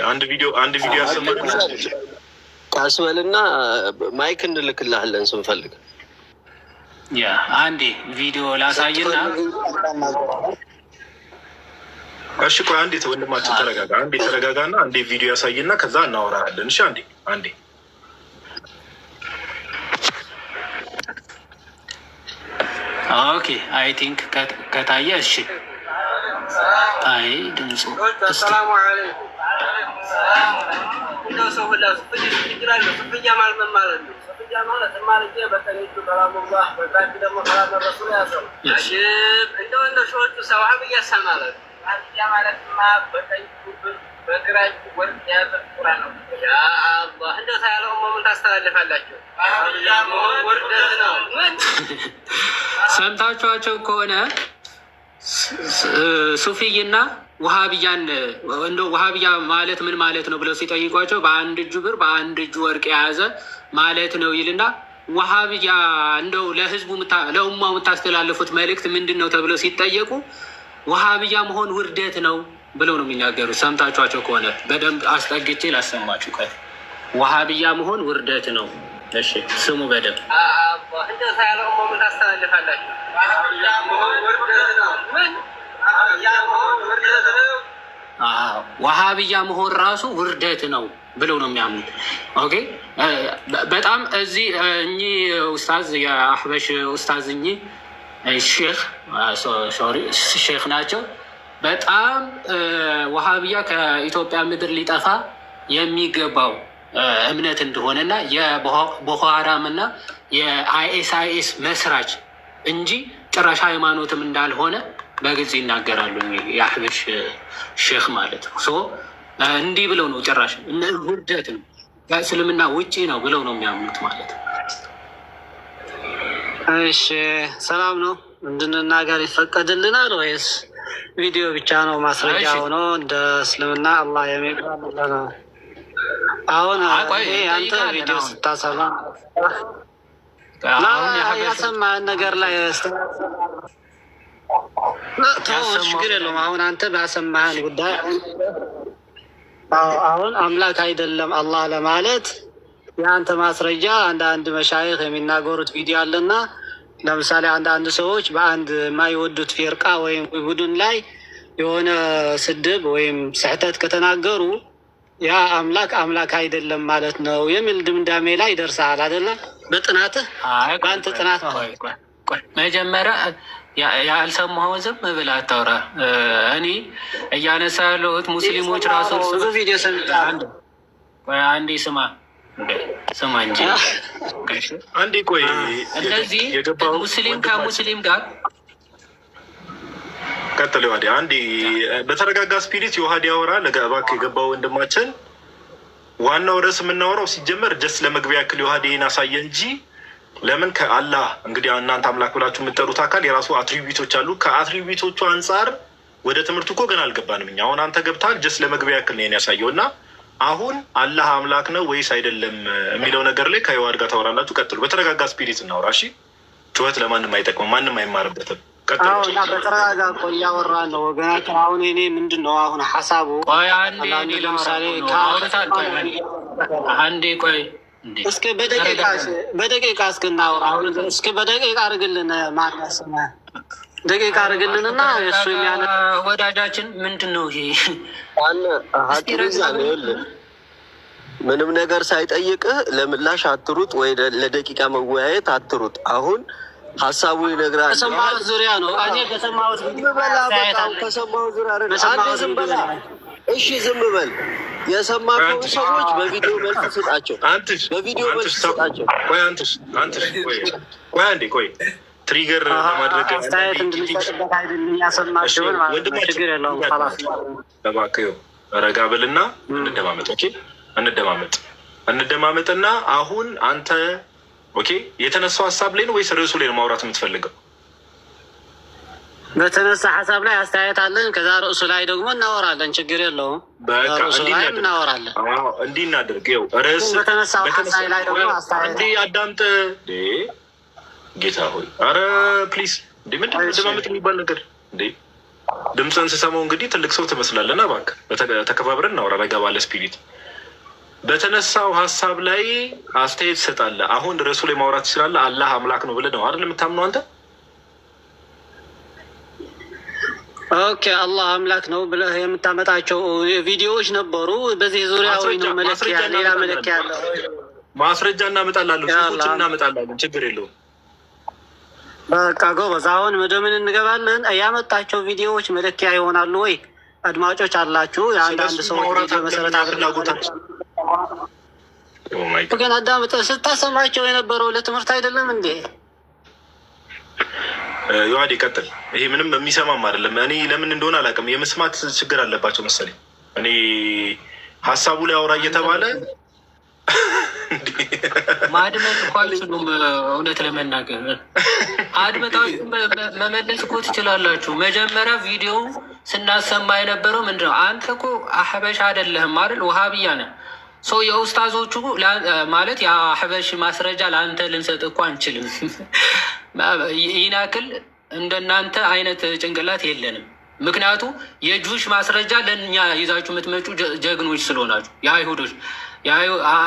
አንድ ቪዲዮ ያሰማል ካስበልና ማይክ እንልክልሃለን ስንፈልግ። ያ አንዴ ቪዲዮ ላሳይና እሺ ቆይ አንዴ ወንድማችን ተረጋጋ። አንዴ ተረጋጋና አንዴ ቪዲዮ ያሳይና ከዛ እናወራለን። እሺ አንዴ ኦኬ አይ ቲንክ ከታየ እሺ። አይ ድምፁ ሰላሙ አለይኩም እንደው ሰው ሁላ ይችላል። ሱፍያ ማለት ምን ማለት ነው? ሱፍያ ማለት በቀኝቱ ከላሙላህ በግራጅ ደግሞ ከላም ረሱል ያሰው እንደው ሾቹ ሰዋህብያ ማለት ያ ማለት በቀኝቱ በግራጅ ወርቅ የያዘ ቁርአን ነው። ያ አላህ እንደው ታያለው ምን ታስተላልፋላችሁ? ወርደት ነው። ምን ሰምታችኋቸው ከሆነ ሱፊይና ውሃብያን እንደው ውሃብያ ማለት ምን ማለት ነው ብለው ሲጠይቋቸው በአንድ እጁ ብር በአንድ እጁ ወርቅ የያዘ ማለት ነው ይልና ውሃብያ እንደው ለህዝቡ ለኡማው የምታስተላልፉት መልእክት ምንድን ነው ተብለው ሲጠየቁ ውሃብያ መሆን ውርደት ነው ብለው ነው የሚናገሩት። ሰምታችኋቸው ከሆነ በደንብ አስጠግቼ ላሰማችሁ። ቆይ ውሃብያ መሆን ውርደት ነው። እሺ ስሙ በደንብ እንደው ታያለው ምን ታስተላልፋላችሁ? ዋሃብያ መሆን ራሱ ውርደት ነው ብለው ነው የሚያምኑት። ኦኬ በጣም እዚህ እኚህ ኡስታዝ የአህበሽ ኡስታዝ እኚህ ሼክ ናቸው። በጣም ዋሃብያ ከኢትዮጵያ ምድር ሊጠፋ የሚገባው እምነት እንደሆነና የቦኮ ሀራም እና የአይኤስአይኤስ መስራች እንጂ ጭራሽ ሃይማኖትም እንዳልሆነ በግልጽ ይናገራሉ። የአህበሽ ሼክ ማለት ነው። እንዲህ ብለው ነው ጭራሽ ውርደት ነው ከእስልምና ውጪ ነው ብለው ነው የሚያምኑት ማለት ነው። እሺ ሰላም ነው እንድንናገር ይፈቀድልናል ወይስ ቪዲዮ ብቻ ነው ማስረጃ ሆኖ እንደ እስልምና አላህ የሚባል ነው? አሁን አንተ ቪዲዮ ስታሰማ ያሰማህን ነገር ላይ ችግር የለውም። አሁን አንተ ባሰማህን ጉዳይ አሁን አምላክ አይደለም አላህ ለማለት የአንተ ማስረጃ አንዳንድ መሻይኽ የሚናገሩት ቪዲዮ አለና ለምሳሌ አንዳንድ ሰዎች በአንድ የማይወዱት ፊርቃ ወይም ቡድን ላይ የሆነ ስድብ ወይም ስህተት ከተናገሩ ያ አምላክ አይደለም ማለት ነው የሚል ድምዳሜ ላይ ይደርሳል አይደለም? በጥናትህ በአንተ ጥናት መጀመሪያ ያልሰማኸውን ዝም ብለህ አታውራ። እኔ እያነሳ ያለሁት ሙስሊሞች ራሱ ቪዲዮ አንዴ ስማ እንጂ አንዴ ቆይ። እንደዚህ ሙስሊም ከሙስሊም ጋር ቀጥሎ ዋዲ አንዴ በተረጋጋ ስፒሪት የውሃዲ ያወራ ለጋባክ የገባው ወንድማችን። ዋናው ርዕስ የምናወራው ሲጀመር ጀስት ለመግቢያ ያክል የውሃዲን አሳየ እንጂ ለምን ከአላህ እንግዲህ እናንተ አምላክ ብላችሁ የምትጠሩት አካል የራሱ አትሪቢዩቶች አሉ። ከአትሪቢዩቶቹ አንጻር ወደ ትምህርቱ እኮ ገና አልገባንም እኛ። አሁን አንተ ገብታል። ጀስት ለመግቢያ ያክል ነው ያሳየው እና አሁን አላህ አምላክ ነው ወይስ አይደለም የሚለው ነገር ላይ ከየዋድ ጋር ታወራላችሁ። ቀጥሉ። በተረጋጋ ስፒሪት እናውራ እሺ። ጩኸት ለማንም አይጠቅምም፣ ማንም አይማርበትም። በተረጋጋ እኮ እያወራን ነው ወገናችን። አሁን እኔ ምንድን ነው አሁን ሀሳቡ ለምሳሌ አንዴ ቆይ እስኪ በደቂቃ እስክናወራ እስኪ በደቂቃ አድርግልን። ማናስመ ደቂቃ አድርግልንና እሱ የሚያነ ወዳጃችን ምንድን ነው ይሄ ምንም ነገር ሳይጠይቅህ ለምላሽ አትሩጥ፣ ወይ ለደቂቃ መወያየት አትሩጥ። አሁን ሀሳቡ ይነግራል። ከሰማሁት ዙሪያ ነው እኔ ከሰማሁት ከሰማሁት ዙሪያ አንዴ ዝም በላ እሺ፣ ዝም በል። የሰማከው ሰዎች በቪዲዮ መልስ ስጣቸው፣ በቪዲዮ መልስ ስጣቸው። ቆይ አንዴ ቆይ ትሪገር ለማድረግ አስተያየት እንድንሰጥበት አይደለም ያሰማቸውን ማለት ነው። ችግር የለውም። እባክህ ረጋ ብልና እንደማመጥ። ኦኬ እንደማመጥና አሁን አንተ ኦኬ የተነሳው ሀሳብ ላይ ነው ወይስ ርዕሱ ላይ ነው ማውራት የምትፈልገው? በተነሳ ሀሳብ ላይ አስተያየት አለን። ከዛ ርዕሱ ላይ ደግሞ እናወራለን። ችግር የለውም። ርዕሱ ላይ እናወራለን። እንዲህ እናድርግ። ይኸው ርዕስ በተነሳው ሀሳብ ላይ ደግሞ አስተያየት አዳምጥ። ጌታ ሆይ አረ ፕሊዝ ምንድን ነው እንደማመጥ የሚባል ነገር እንዴ? ድምፅን ስሰማው እንግዲህ ትልቅ ሰው ትመስላለና እባክህ ተከባብረን እናውራ ረጋ ባለ ስፒሪት። በተነሳው ሀሳብ ላይ አስተያየት ትሰጣለህ። አሁን ርዕሱ ላይ ማውራት ትችላለህ። አላህ አምላክ ነው ብለህ ነው አይደል የምታምነው አንተ? ኦኬ አላህ አምላክ ነው ብለህ የምታመጣቸው ቪዲዮዎች ነበሩ በዚህ ዙሪያ ወይ ነው መለኪያ? ሌላ መለኪያ አለ? ማስረጃ እናመጣላለን፣ ጽሁፎችን እናመጣላለን። ችግር የለውም። በቃ ጎበዝ። አሁን ወደ ምን እንገባለን? ያመጣቸው ቪዲዮዎች መለኪያ ይሆናሉ ወይ? አድማጮች አላችሁ። የአንዳንድ ሰው መሰረት ፍላጎታችን ግን አዳምጥ። ስታሰማቸው የነበረው ለትምህርት አይደለም እንዴ? ዮሐዴ ቀጥል። ይሄ ምንም የሚሰማም አይደለም። እኔ ለምን እንደሆነ አላውቅም። የመስማት ችግር አለባቸው መሰለኝ። እኔ ሀሳቡ ላይ አውራ እየተባለ ማድመጥ እኮ አይችሉም። እውነት ለመናገር አድመጣችሁ መመለስ እኮ ትችላላችሁ። መጀመሪያ ቪዲዮ ስናሰማ የነበረው ምንድነው? አንተ እኮ አህበሽ አይደለህም አይደል? ውሃብያ ነህ። ሰው የኡስታዞቹ ማለት የአህበሽ ማስረጃ ለአንተ ልንሰጥ እኮ አንችልም። ይህን ያክል እንደናንተ አይነት ጭንቅላት የለንም። ምክንያቱ የጁሽ ማስረጃ ለእኛ ይዛችሁ የምትመጩ ጀግኖች ስለሆናችሁ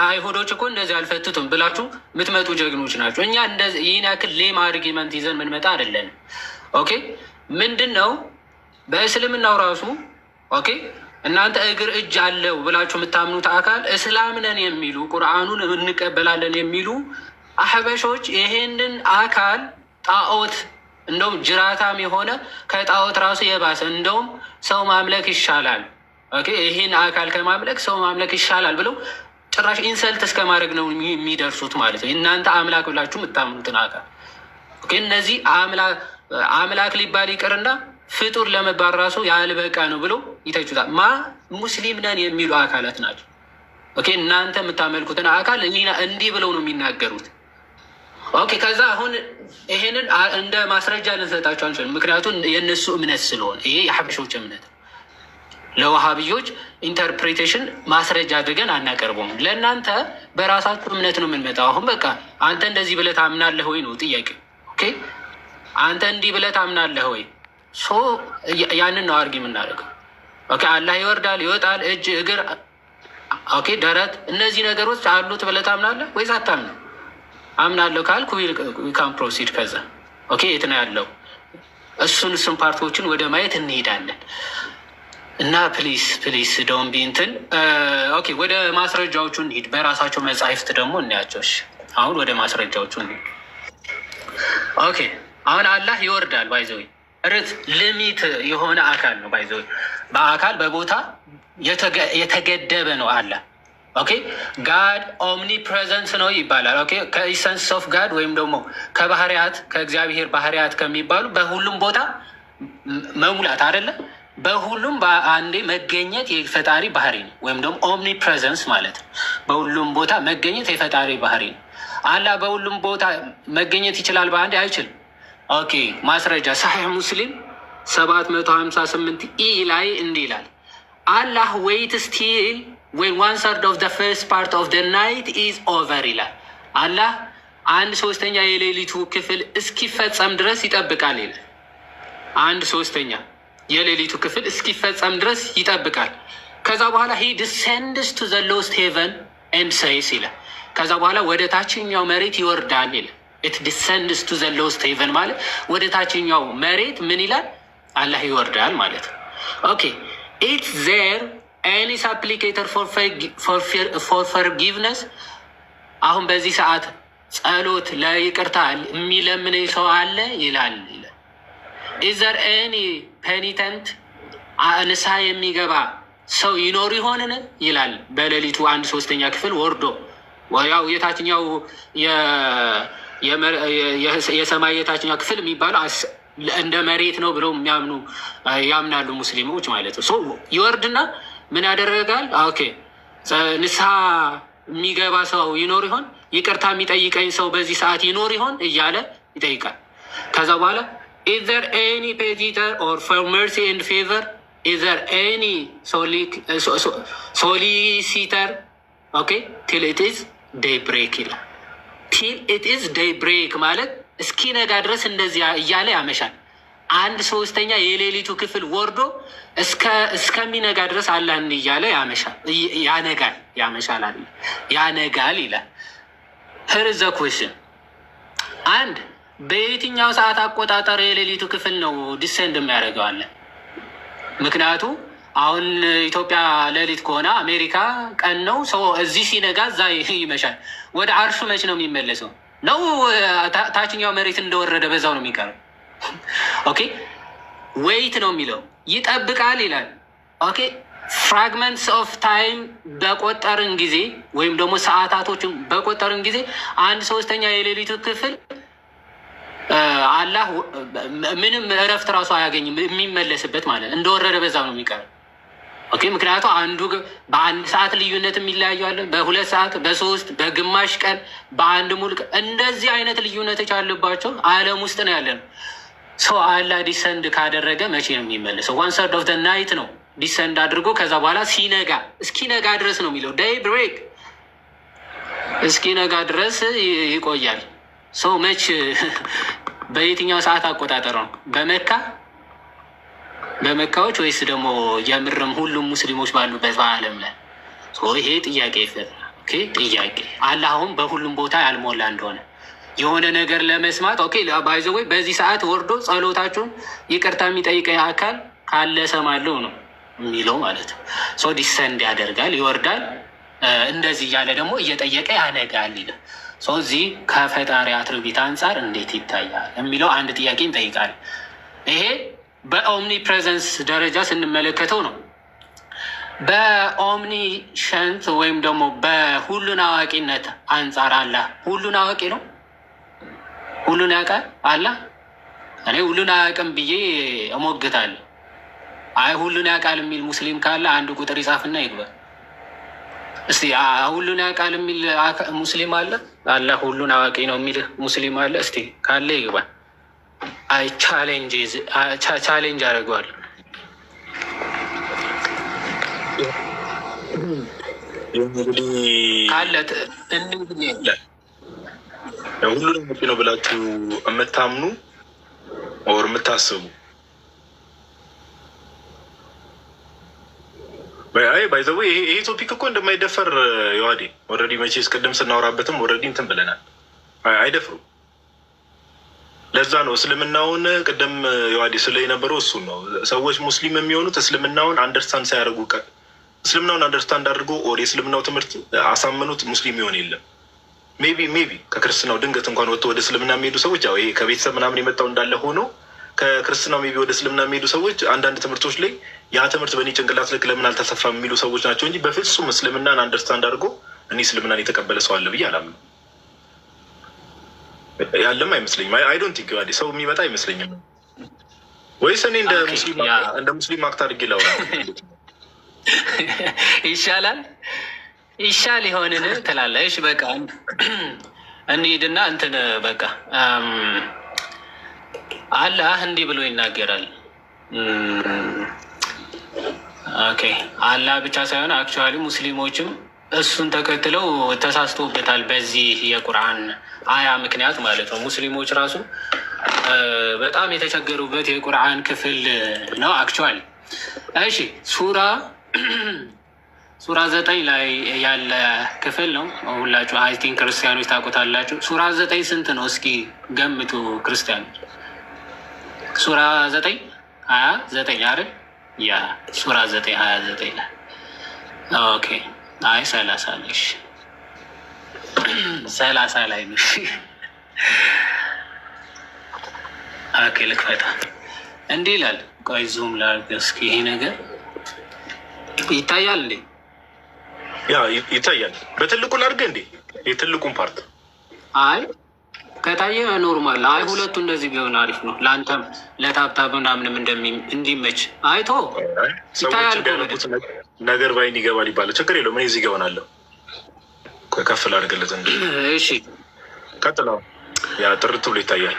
አይሁዶች እኮ እንደዚህ አልፈትቱም ብላችሁ የምትመጡ ጀግኖች ናቸው። እኛ ይህን ያክል ሌማ አርጊመንት ይዘን የምንመጣ አይደለንም። ኦኬ ምንድን ነው በእስልምናው ራሱ ኦኬ እናንተ እግር እጅ አለው ብላችሁ የምታምኑት አካል እስላም ነን የሚሉ ቁርአኑን እንቀበላለን የሚሉ አህበሾች ይሄንን አካል ጣዖት እንደውም ጅራታም የሆነ ከጣዖት ራሱ የባሰ እንደውም ሰው ማምለክ ይሻላል ይህን አካል ከማምለክ ሰው ማምለክ ይሻላል ብለው ጭራሽ ኢንሰልት እስከ ማድረግ ነው የሚደርሱት ማለት ነው። እናንተ አምላክ ብላችሁ የምታምኑትን አካል እነዚህ አምላክ ሊባል ይቅርና ፍጡር ለመባል ራሱ ያልበቃ ነው ብለው ይተቹታል። ሙስሊም ነን የሚሉ አካላት ናቸው። እናንተ የምታመልኩትን አካል እንዲህ ብለው ነው የሚናገሩት። ከዛ አሁን ይሄንን እንደ ማስረጃ ልንሰጣቸው አንችልም። ምክንያቱም የእነሱ እምነት ስለሆነ ይሄ የሐበሾች እምነት ለዋሃብዮች ኢንተርፕሬቴሽን ማስረጃ አድርገን አናቀርበውም። ለእናንተ በራሳችሁ እምነት ነው የምንመጣው። አሁን በቃ አንተ እንደዚህ ብለህ ታምናለህ ወይ ነው ጥያቄ። አንተ እንዲህ ብለህ ታምናለህ ወይ? ያንን ነው አድርጊ የምናደርገው። አላህ ይወርዳል ይወጣል፣ እጅ እግር፣ ደረት፣ እነዚህ ነገሮች አሉት ብለህ ታምናለህ ወይስ አታምነው? አምናለሁ ካልኩ ካን ፕሮሲድ። ከዛ የት ነው ያለው? እሱን ፓርቶችን ወደ ማየት እንሄዳለን። እና ፕሊስ ዶንት ቢ እንትን ወደ ማስረጃዎቹ እንሂድ። በራሳቸው መጻሕፍት ደግሞ እናያቸው። አሁን ወደ ማስረጃዎቹ እንሂድ። አሁን አላህ ይወርዳል ባይዘዊ ሊሚት የሆነ አካል ነው። ባይዘዊ በአካል በቦታ የተገደበ ነው አላህ። ጋድ ኦምኒ ፕሬዘንስ ነው ይባላል። ከኢሰንስ ኦፍ ጋድ ወይም ደግሞ ከባህሪያት ከእግዚአብሔር ባህሪያት ከሚባሉ በሁሉም ቦታ መሙላት አይደለም፣ በሁሉም በአንዴ መገኘት የፈጣሪ ባህሪ ነው። ወይም ደግሞ ኦምኒ ፕሬዘንስ ማለት ነው። በሁሉም ቦታ መገኘት የፈጣሪ ባህሪ ነው። አላህ በሁሉም ቦታ መገኘት ይችላል በአንዴ? አይችልም። ማስረጃ ሳሒሕ ሙስሊም 758 ላይ እንዲህ ይላል፣ አላህ ዌይት ስቲል when 1/3 of the first part of the night is over ይላል። አላህ 1/3 የሌሊቱ ክፍል እስኪፈጸም ድረስ ይጠብቃል ይላል። 1/3 የሌሊቱ ክፍል እስኪፈጸም ድረስ ይጠብቃል። ከዛ በኋላ he descends to the lowest heaven and says ይላል። ከዛ በኋላ ወደ ታችኛው መሬት ይወርዳል ይላል። it descends to the lowest heaven ማለት ወደ ታችኛው መሬት ምን ይላል? አላህ ይወርዳል ማለት ነው። it's there any supplicator for forgiveness አሁን በዚህ ሰዓት ጸሎት ለይቅርታ የሚለምነኝ ሰው አለ ይላል። is there any penitent ንስሐ የሚገባ ሰው ይኖር ይሆንን ይላል። በሌሊቱ 1/3 ክፍል ወርዶ ያው የታችኛው የሰማይ የታችኛው ክፍል የሚባለው እንደ መሬት ነው ብለው ያምናሉ ሙስሊሞች ማለት ነው። ይወርድና ምን ያደረጋል? ንስሐ የሚገባ ሰው ይኖር ይሆን? ይቅርታ የሚጠይቀኝ ሰው በዚህ ሰዓት ይኖር ይሆን እያለ ይጠይቃል። ከዛ በኋላ is there any petitor or for mercy and favor is there any solicitor till it is daybreak ይላል። till it is daybreak ማለት እስኪነጋ ድረስ እንደዚያ እያለ ያመሻል። 1/3 የሌሊቱ ክፍል ወርዶ እስከሚነጋ ድረስ አላህን እያለ ያመሻል፣ ያነጋል፣ ያመሻል አለ ያነጋል ይላል። here is the question አንድ በየትኛው ሰዓት አቆጣጠር የሌሊቱ ክፍል ነው ዲሴንድ የሚያደርገዋለን? ምክንያቱ አሁን ኢትዮጵያ ሌሊት ከሆነ አሜሪካ ቀን ነው። ሰው እዚህ ሲነጋ እዛ ይመሻል። ወደ አርሹ መች ነው የሚመለሰው? ነው ታችኛው መሬት እንደወረደ በዛው ነው የሚቀረው? ዌይት ነው የሚለው ይጠብቃል ይላል። ፍራግመንትስ ኦፍ ታይም በቆጠርን ጊዜ ወይም ደግሞ ሰዓታቶችን በቆጠርን ጊዜ 1/3 የሌሊቱ ክፍል አላህ ምንም እረፍት ራሱ አያገኝም የሚመለስበት ማለት እንደወረደ በዛው ነው የሚቀረው። ምክንያቱም አንዱ በ1 ሰዓት ልዩነት የሚለያዩዋለን፣ በ2 ሰዓት፣ በ3 በግማሽ ቀን፣ በ1 ሙሉ ቀን እንደዚህ አይነት ልዩነቶች አለባቸው። ዓለም ውስጥ ነው ያለ ነው። ሰው አላህ ዲሰንድ ካደረገ መቼ ነው የሚመለሰው? 1/3 of the night ነው ዲሰንድ አድርጎ ከዛ በኋላ ሲነጋ እስኪነጋ ድረስ ነው የሚለው ዴይ ብሬክ እስኪነጋ ድረስ ይቆያል። ሰው መች በየትኛው ሰዓት አቆጣጠር ነው? በመካዎች ወይስ ደግሞ የምርም ሁሉም ሙስሊሞች ባሉበት በዓለም ላይ? ይሄ ጥያቄ ይፈጥራል። ጥያቄ አላህ አሁን በሁሉም ቦታ ያልሞላ እንደሆነ የሆነ ነገር ለመስማት ባይዘወይ በዚህ ሰዓት ወርዶ ጸሎታችሁን ይቅርታ የሚጠይቀኝ አካል ካለ ሰማለሁ ነው የሚለው ማለት ነው። ዲሰንድ ያደርጋል፣ ይወርዳል፣ እንደዚህ እያለ ደግሞ እየጠየቀ ያነጋል ይላል። እዚህ ከፈጣሪ አትርቢት አንጻር እንዴት ይታያል የሚለው አንድ ጥያቄ እንጠይቃለን። ይሄ በኦምኒ ፕሬዘንስ ደረጃ ስንመለከተው ነው። በኦምኒሸንት ወይም ደግሞ በሁሉን አዋቂነት አንጻር አላህ ሁሉን አዋቂ ነው? ሁሉን ያውቃል አላህ? እኔ ሁሉን አያውቅም ብዬ እሞግታለሁ። አይ ሁሉን ያውቃል የሚል ሙስሊም ካለ አንድ ቁጥር ይጻፍና ይግባ እስቲ። ሁሉን ያውቃል የሚል ሙስሊም አለ? አላህ ሁሉን አዋቂ ነው የሚል ሙስሊም አለ? እስቲ ካለ ይግባ። አይ ቻሌንጅ አደርገዋለሁ። ካለት ሁሉንም አዋቂ ነው ብላችሁ የምታምኑ ወር የምታስቡ ባይዘው ይሄ ቶፒክ እኮ እንደማይደፈር የዋዴ ኦልሬዲ መቼስ ቅድም ስናወራበትም ኦልሬዲ እንትን ብለናል። አይደፍሩም። ለዛ ነው እስልምናውን ቅድም የዋዴ ስለ የነበረው እሱን ነው። ሰዎች ሙስሊም የሚሆኑት እስልምናውን አንደርስታንድ ሳያደርጉ እስልምናውን አንደርስታንድ አድርጎ ኦር የእስልምናው ትምህርት አሳምኑት ሙስሊም ይሆን የለም። ሜቢ ከክርስትናው ድንገት እንኳን ወጥቶ ወደ እስልምና የሚሄዱ ሰዎች ያው ይሄ ከቤተሰብ ምናምን የመጣው እንዳለ ሆኖ ከክርስትናው ሜቢ ወደ እስልምና የሚሄዱ ሰዎች አንዳንድ ትምህርቶች ላይ ያ ትምህርት በእኔ ጭንቅላት ልክ ለምን አልተሰፋም የሚሉ ሰዎች ናቸው እንጂ በፍጹም እስልምናን አንደርስታንድ አድርጎ እኔ እስልምናን የተቀበለ ሰው አለ ብዬ አላምንም። ያለም አይመስለኝም። አይ ዶንት ቲንክ ዋዲ ሰው የሚመጣ አይመስለኝም። ወይስ እኔ እንደ ሙስሊም አክት አድርጌ ላውራ ይሻላል ይሻል ይሆንን ትላለህ? እሺ በቃ እንሂድና እንትን በቃ አላህ እንዲህ ብሎ ይናገራል። ኦኬ አላህ ብቻ ሳይሆን አክቹዋሊ ሙስሊሞችም እሱን ተከትለው ተሳስቶበታል በዚህ የቁርአን አያ ምክንያት ማለት ነው። ሙስሊሞች ራሱ በጣም የተቸገሩበት የቁርአን ክፍል ነው አክቹዋሊ። እሺ ሱራ 9 ላይ ያለ ክፍል ነው። ሁላችሁ አይ ቲንክ ክርስቲያኖች ታውቁታላችሁ። ሱራ 9 ስንት ነው? እስኪ ገምቱ ክርስቲያኖች። ሱራ 9 29 አይደል? ያ ሱራ 9 29 ላይ ኦኬ። አይ 30 ነሽ 30 ላይ ነሽ። ኦኬ ልክፈታ። እንዲህ ይላል። ቆይ ዙም ላድርግ እስኪ። ይሄ ነገር ይታያል እንዴ? ያ ይታያል። በትልቁ ላድርግ እንዴ? የትልቁን ፓርት አይ ከታየ ኖርማል። አይ ሁለቱ እንደዚህ ቢሆን አሪፍ ነው። ለአንተም ለታብታብ ምናምንም እንዲመች አይቶ ሰዎች እንዲያነቡት ነገር ባይን ይገባል ይባላል። ችግር የለውም። እኔ እዚህ ገሆናለሁ። ከፍ ላድርግለት እንዲ። እሺ ቀጥለው። ያ ጥርት ብሎ ይታያል።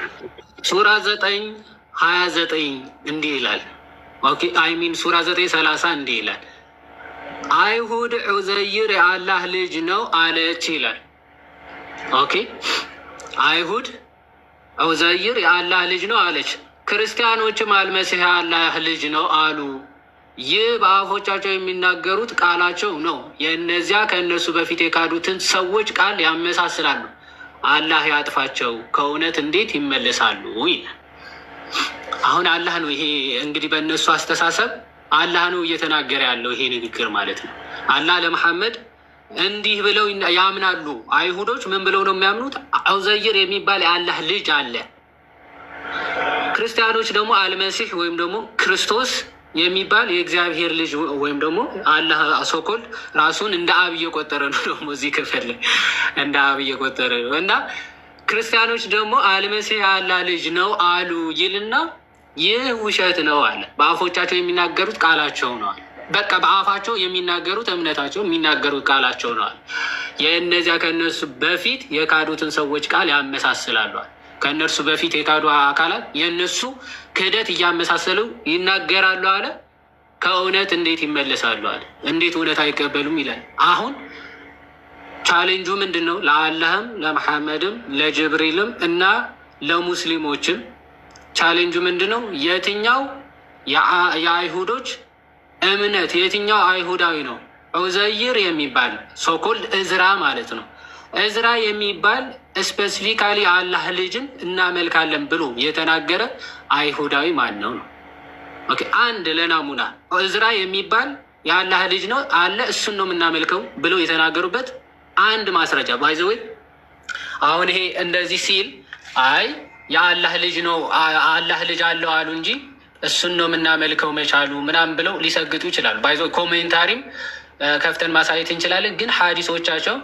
ሱራ 9:29 እንዲህ ይላል። ኦኬ አይ ሚን ሱራ 9:30 እንዲህ ይላል። አይሁድ ዑዘይር የአላህ ልጅ ነው አለች ይላል። ኦኬ አይሁድ ዑዘይር የአላህ ልጅ ነው አለች። ክርስቲያኖችም አልመሲህ የአላህ ልጅ ነው አሉ። ይህ በአፎቻቸው የሚናገሩት ቃላቸው ነው። የእነዚያ ከእነሱ በፊት የካዱትን ሰዎች ቃል ያመሳስላሉ። አላህ ያጥፋቸው፣ ከእውነት እንዴት ይመለሳሉ ይላል። አሁን አላህ ነው ይሄ እንግዲህ በእነሱ አስተሳሰብ አላህ ነው እየተናገረ ያለው ይሄ ንግግር ማለት ነው። አላህ ለመሐመድ እንዲህ ብለው ያምናሉ። አይሁዶች ምን ብለው ነው የሚያምኑት? ዑዘይር የሚባል የአላህ ልጅ አለ። ክርስቲያኖች ደግሞ አልመሲህ ወይም ደግሞ ክርስቶስ የሚባል የእግዚአብሔር ልጅ ወይም ደግሞ አላህ ሶኮል ራሱን እንደ አብ እየቆጠረ ነው። ደግሞ እዚህ ክፍል እንደ አብ እየቆጠረ ነው። እና ክርስቲያኖች ደግሞ አልመሲህ የአላህ ልጅ ነው አሉ ይልና ይህ ውሸት ነው አለ። በአፎቻቸው የሚናገሩት ቃላቸው ነው አለ። በቃ በአፋቸው የሚናገሩት እምነታቸው የሚናገሩት ቃላቸው ነው አለ። የእነዚያ ከእነሱ በፊት የካዱትን ሰዎች ቃል ያመሳስላሉ አለ። ከእነርሱ በፊት የካዱ አካላት የእነሱ ክህደት እያመሳሰሉ ይናገራሉ አለ። ከእውነት እንዴት ይመለሳሉ አለ። እንዴት እውነት አይቀበሉም ይላል። አሁን ቻሌንጁ ምንድን ነው? ለአላህም ለመሐመድም ለጅብሪልም እና ለሙስሊሞችም ቻሌንጁ ምንድን ነው? የትኛው የአይሁዶች እምነት የትኛው አይሁዳዊ ነው? ዑዘይር የሚባል ሶኮልድ እዝራ ማለት ነው። እዝራ የሚባል ስፔሲፊካሊ አላህ ልጅን እናመልካለን ብሎ የተናገረ አይሁዳዊ ማን ነው ነው? ኦኬ አንድ ለናሙና እዝራ የሚባል የአላህ ልጅ ነው አለ እሱን ነው የምናመልከው ብሎ የተናገሩበት አንድ ማስረጃ ባይዘወይ። አሁን ይሄ እንደዚህ ሲል አይ የአላህ ልጅ ነው አላህ ልጅ አለው አሉ እንጂ እሱን ነው የምናመልከው መቻሉ ምናምን ብለው ሊሰግጡ ይችላሉ። ባይዞ ኮሜንታሪም ከፍተን ማሳየት እንችላለን። ግን ሀዲሶቻቸው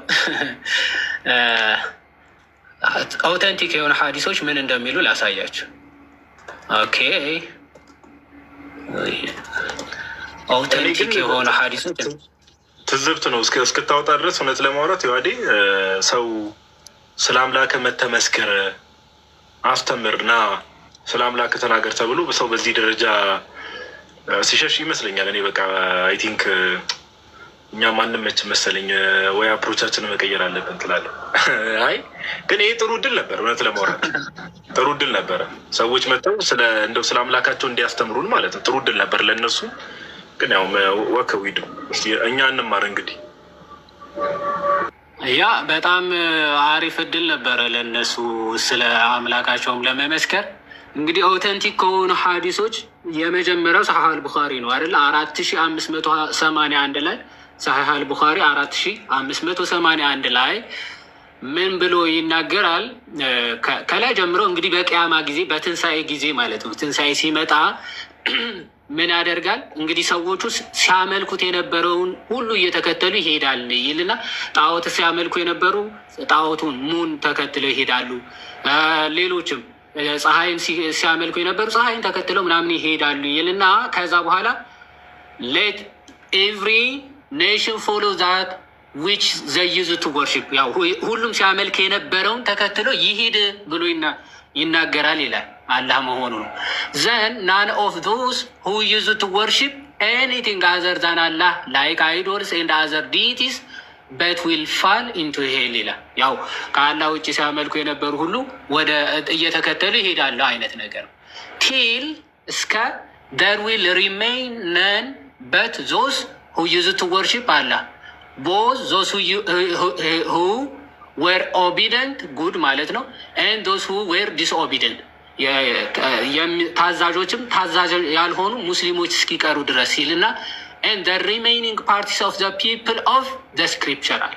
አውተንቲክ የሆነ ሀዲሶች ምን እንደሚሉ ላሳያቸው። ኦኬ አውተንቲክ የሆነ ሀዲሶች ትዝብት ነው እስክታወጣ ድረስ እውነት ለማውራት ይዋዴ ሰው ስለ አምላክ መተመስከር አስተምርና ስለ አምላክ ተናገር ተብሎ ሰው በዚህ ደረጃ ሲሸሽ ይመስለኛል። እኔ በቃ አይ ቲንክ እኛ ማንም መች መሰለኝ ወይ አፕሮቻችንን መቀየር አለብን ትላለህ። አይ ግን ይሄ ጥሩ እድል ነበር፣ እውነት ለማውራት ጥሩ እድል ነበረ። ሰዎች መጥተው እንደው ስለ አምላካቸው እንዲያስተምሩን ማለት ነው። ጥሩ እድል ነበር ለእነሱ። ግን ያው ወከዊድ እኛ እንማር እንግዲህ። ያ በጣም አሪፍ እድል ነበረ ለእነሱ ስለ አምላካቸውም ለመመስከር። እንግዲህ አውተንቲክ ከሆኑ ሀዲሶች የመጀመሪያው ሰሒህ አልቡኻሪ ነው አይደል? 4581 ላይ ሰሒህ አልቡኻሪ 4581 ላይ ምን ብሎ ይናገራል? ከላይ ጀምሮ እንግዲህ በቅያማ ጊዜ በትንሣኤ ጊዜ ማለት ነው። ትንሣኤ ሲመጣ ምን ያደርጋል? እንግዲህ ሰዎቹ ሲያመልኩት የነበረውን ሁሉ እየተከተሉ ይሄዳል ይልና ጣዖት ሲያመልኩ የነበሩ ጣዖቱን ሙን ተከትለው ይሄዳሉ። ሌሎችም ፀሐይን ሲያመልኩ የነበሩ ፀሐይን ተከትለው ምናምን ይሄዳሉ ይልና ከዛ በኋላ ሌት ኤቭሪ ኔሽን ፎሎ ዛት ዊች ዘይ ዩዝ ቱ ወርሺፕ፣ ያው ሁሉም ሲያመልክ የነበረውን ተከትሎ ይሄድ ብሎ ይናገራል ይላል። አላህ መሆኑ ነው። ዘን ናን ኦፍ ዞዝ ሁ ዩዝ ቱ ወርሺፕ ኤኒቲንግ አዘር ዛን አላህ ላይክ አይዶልስ ኤንድ አዘር ዲቲስ በት ዊል ፋል ኢንቱ ሄል ይላል። ያው ከአላህ ውጭ ሲያመልኩ የነበሩ ሁሉ ወደ እየተከተሉ ይሄዳሉ አይነት ነገር ቲል እስከ there will remain none but those who use to worship Allah, both those who were obedient good ማለት ነው and those who were disobedient ታዛዦችም ታዛዥ ያልሆኑ ሙስሊሞች እስኪቀሩ ድረስ ሲልና and the remaining parties of the people of the scripture አለ።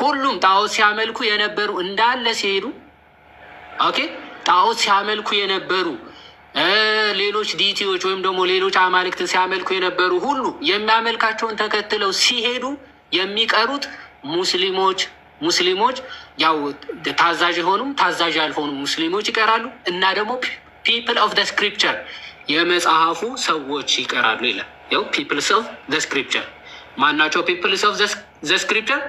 ሁሉም ጣዖት ሲያመልኩ የነበሩ እንዳለ ሲሄዱ ኦኬ ጣዖት ሲያመልኩ የነበሩ ሌሎች ዲቲዎች ወይም ደግሞ ሌሎች አማልክትን ሲያመልኩ የነበሩ ሁሉ የሚያመልካቸውን ተከትለው ሲሄዱ የሚቀሩት ሙስሊሞች ያው ታዛዥ የሆኑም ታዛዥ ያልሆኑ ሙስሊሞች ይቀራሉ እና ደግሞ ፒፕል ኦፍ ደ ስክሪፕቸር የመጽሐፉ ሰዎች ይቀራሉ ይላል። ያው ፒፕልስ ኦፍ ዘ ስክሪፕቸር ማናቸው? ፒፕልስ ኦፍ ዘ ስክሪፕቸር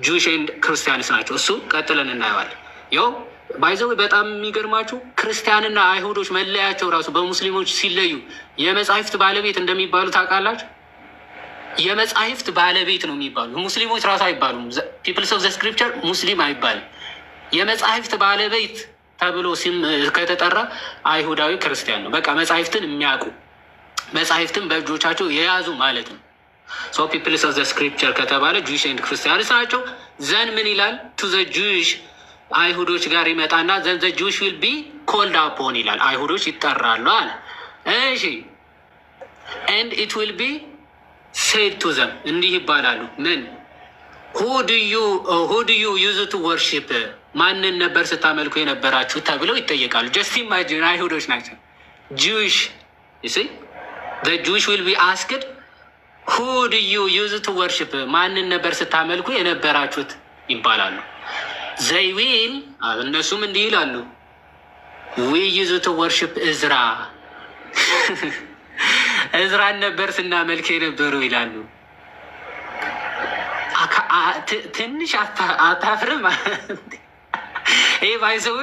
ጁዊሽ ኤንድ ክርስቲያንስ ናቸው። እሱ ቀጥለን እናየዋለን። ያው ባይዘው በጣም የሚገርማችሁ ክርስቲያንና አይሁዶች መለያቸው ራሱ በሙስሊሞች ሲለዩ የመጽሐፍት ባለቤት እንደሚባሉ ታውቃላችሁ? የመጽሐፍት ባለቤት ነው የሚባሉ። ሙስሊሞች ራሱ አይባሉም። ፒፕልስ ኦፍ ዘ ስክሪፕቸር ሙስሊም አይባልም። የመጽሐፍት ባለቤት ተብሎ ከተጠራ አይሁዳዊ ክርስቲያን ነው። በቃ መጽሐፍትን የሚያውቁ መጽሐፍትን በእጆቻቸው የያዙ ማለት ነው። ሶ ፒፕልስ ኦፍ ዘ ስክሪፕቸር ከተባለ ጁዊሽ ኤንድ ክርስቲያንስ ናቸው። ዘን ምን ይላል? ቱ ዘ ጁዊሽ አይሁዶች ጋር ይመጣና ዘን ዘ ጁዊሽ ዊል ቢ ኮልድ አፖን ይላል። አይሁዶች ይጠራሉ አለ። እሺ ኤንድ ኢት ዊል ቢ ሴድ ቱ ዘም እንዲህ ይባላሉ። ምን ሁ ዱ ዩ ዩዝ ቱ ወርሺፕ፣ ማንን ነበር ስታመልኩ የነበራችሁ ተብለው ይጠየቃሉ። ጀስት ኢማጂን አይሁዶች ናቸው። ጁዊሽ the Jewish will be asked who do you use to worship, ማንን ነበር ስታመልኩ የነበራችሁት ይባላሉ። they will እነሱም እንዲህ ይላሉ we use to worship እዝራ እዝራን ነበር ስናመልክ የነበሩ ይላሉ። ትንሽ አታፍርም? ይህ ባይዘው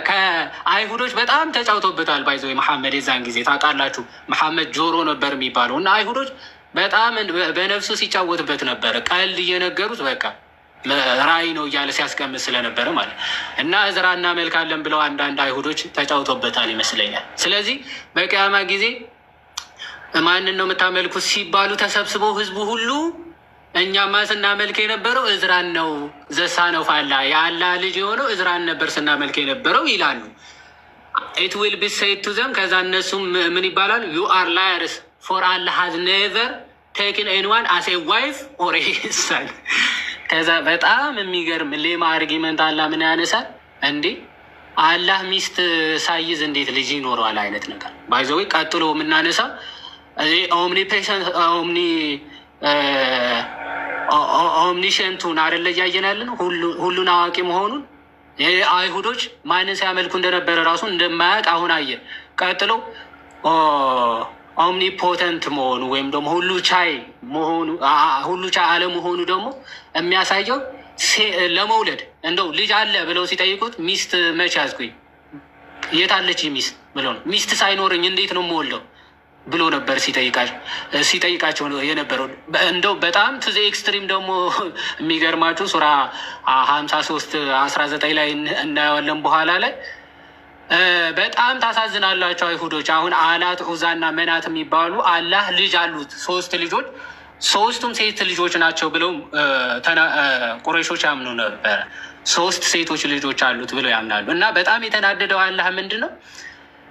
ከአይሁዶች በጣም ተጫውቶበታል። ባይዘው መሐመድ የዛን ጊዜ ታውቃላችሁ፣ መሐመድ ጆሮ ነበር የሚባለው እና አይሁዶች በጣም በነፍሱ ሲጫወትበት ነበረ። ቀልድ እየነገሩት በቃ ራእይ ነው እያለ ሲያስቀምጥ ስለነበረ ማለት እና እዝራ እናመልካለን ብለው አንዳንድ አይሁዶች ተጫውቶበታል ይመስለኛል። ስለዚህ በቂያማ ጊዜ ማንን ነው የምታመልኩት ሲባሉ ተሰብስበው ህዝቡ ሁሉ እኛማ ስናመልክ የነበረው እዝራን ነው፣ ዘሳ ነው ፋላ የአላህ ልጅ የሆነው እዝራን ነበር ስናመልክ የነበረው ይላሉ። ኢት ዊል ቢ ሴድ ቱ ዘም ከዛ እነሱም ምን ይባላል? ዩ አር ላየርስ ፎር አላህ ሃዝ ኔቨር ቴክን ኤኒዋን አስ ኤ ዋይፍ ኦር ኤ ሰን። ከዛ በጣም የሚገርም ሌማ አርጊመንት አላ ምን ያነሳል እንዴ አላህ ሚስት ሳይዝ እንዴት ልጅ ይኖረዋል አይነት ነገር ባይዘዌ። ቀጥሎ የምናነሳ ኦምኒሸንቱን አደለ እያየን ያለን ሁሉን አዋቂ መሆኑን አይሁዶች ማንን ሲያመልኩ እንደነበረ ራሱ እንደማያውቅ አሁን አየን። ቀጥሎ ኦምኒፖተንት መሆኑ ወይም ደግሞ ሁሉ ቻይ አለመሆኑ ደግሞ የሚያሳየው ለመውለድ እንደው ልጅ አለ ብለው ሲጠይቁት ሚስት መቼ ያዝኩኝ የታለች ሚስት ብሎ ነው። ሚስት ሳይኖርኝ እንዴት ነው የምወልደው ብሎ ነበር ሲጠይቃቸው የነበረው። እንደው በጣም ትዘ ኤክስትሪም ደግሞ የሚገርማችሁ ሱራ 53:19 ላይ እናየዋለን። በኋላ ላይ በጣም ታሳዝናላቸው አይሁዶች። አሁን አላት ዑዛና መናት የሚባሉ አላህ ልጅ አሉት 3 ልጆች፣ 3ቱም ሴት ልጆች ናቸው ብለው ቁረይሾች ያምኑ ነበረ። 3 ሴቶች ልጆች አሉት ብለው ያምናሉ። እና በጣም የተናደደው አላህ ምንድን ነው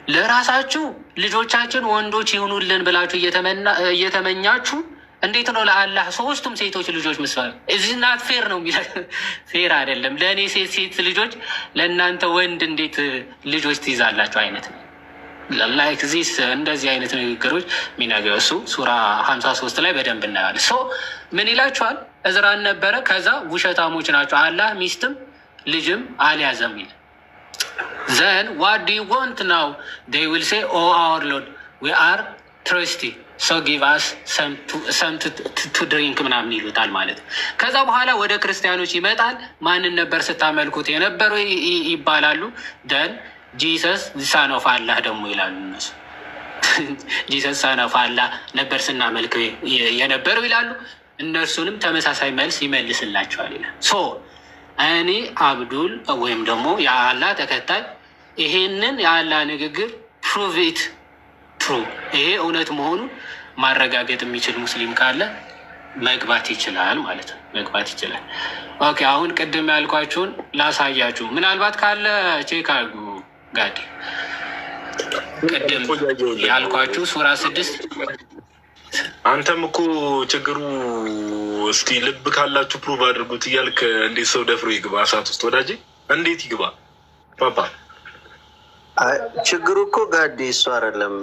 ለራሳችሁ ልጆቻችን ወንዶች ይሁኑልን ብላችሁ እየተመኛችሁ እንዴት ነው ለአላህ 3ቱም ሴቶች ልጆች ምስፋል? እዚህ ናት ፌር ነው የሚለው። ፌር አይደለም። ለእኔ ሴት ልጆች ለእናንተ ወንድ እንዴት ልጆች ትይዛላችሁ አይነት ነው። ላይክ ዚስ እንደዚህ አይነት ንግግሮች የሚነገው እሱ ሱራ 53 ላይ በደንብ እናያለን። ሶ ምን ይላችኋል? እዝራን ነበረ። ከዛ ውሸታሞች ናቸው አላህ ሚስትም ልጅም አልያዘም ይላል። Then what do you want now? They will say, oh our Lord, we are thirsty, so give us some to drink ምናምን ይሉታል ማለት ነው። ከዛ በኋላ ወደ ክርስቲያኖች ይመጣል። ማንን ነበር ስታመልኩት የነበሩ ይባላሉ። ደን ጂሰስ ሳን ኦፍ አላህ ደግሞ ይላሉ እነሱ። ጂሰስ ሳን ኦፍ አላህ ነበር ስናመልክ የነበረው ይላሉ። እነርሱንም ተመሳሳይ መልስ ይመልስላቸዋል ይላል። ሶ እኔ አብዱል ወይም ደግሞ የአላህ ተከታይ ይሄንን የአላህ ንግግር ፕሩቪት ትሩ ይሄ እውነት መሆኑን ማረጋገጥ የሚችል ሙስሊም ካለ መግባት ይችላል ማለት ነው። መግባት ይችላል። ኦኬ አሁን ቅድም ያልኳችሁን ላሳያችሁ። ምናልባት ካለ ቼክ አድርጉ። ጋዲ ቅድም ያልኳችሁ ሱራ 6 አንተም እኮ ችግሩ እስቲ ልብ ካላችሁ ፕሩቭ አድርጉት እያልክ እንዴት ሰው ደፍሮ ይግባ እሳት ውስጥ? ወዳጄ እንዴት ይግባ? ፓፓ ችግሩ እኮ ጋዴ እሱ አይደለም።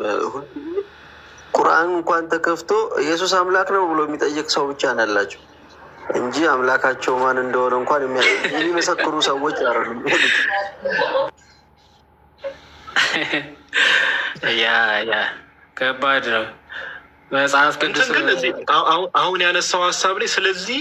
ቁርአን እንኳን ተከፍቶ ኢየሱስ አምላክ ነው ብሎ የሚጠይቅ ሰው ብቻ ነው ያላቸው እንጂ አምላካቸው ማን እንደሆነ እንኳን የሚመሰክሩ ሰዎች አይደሉም። ያ ከባድ ነው መጽሐፍ ቅዱስ አሁን ያነሳው ሀሳብ ላይ። ስለዚህ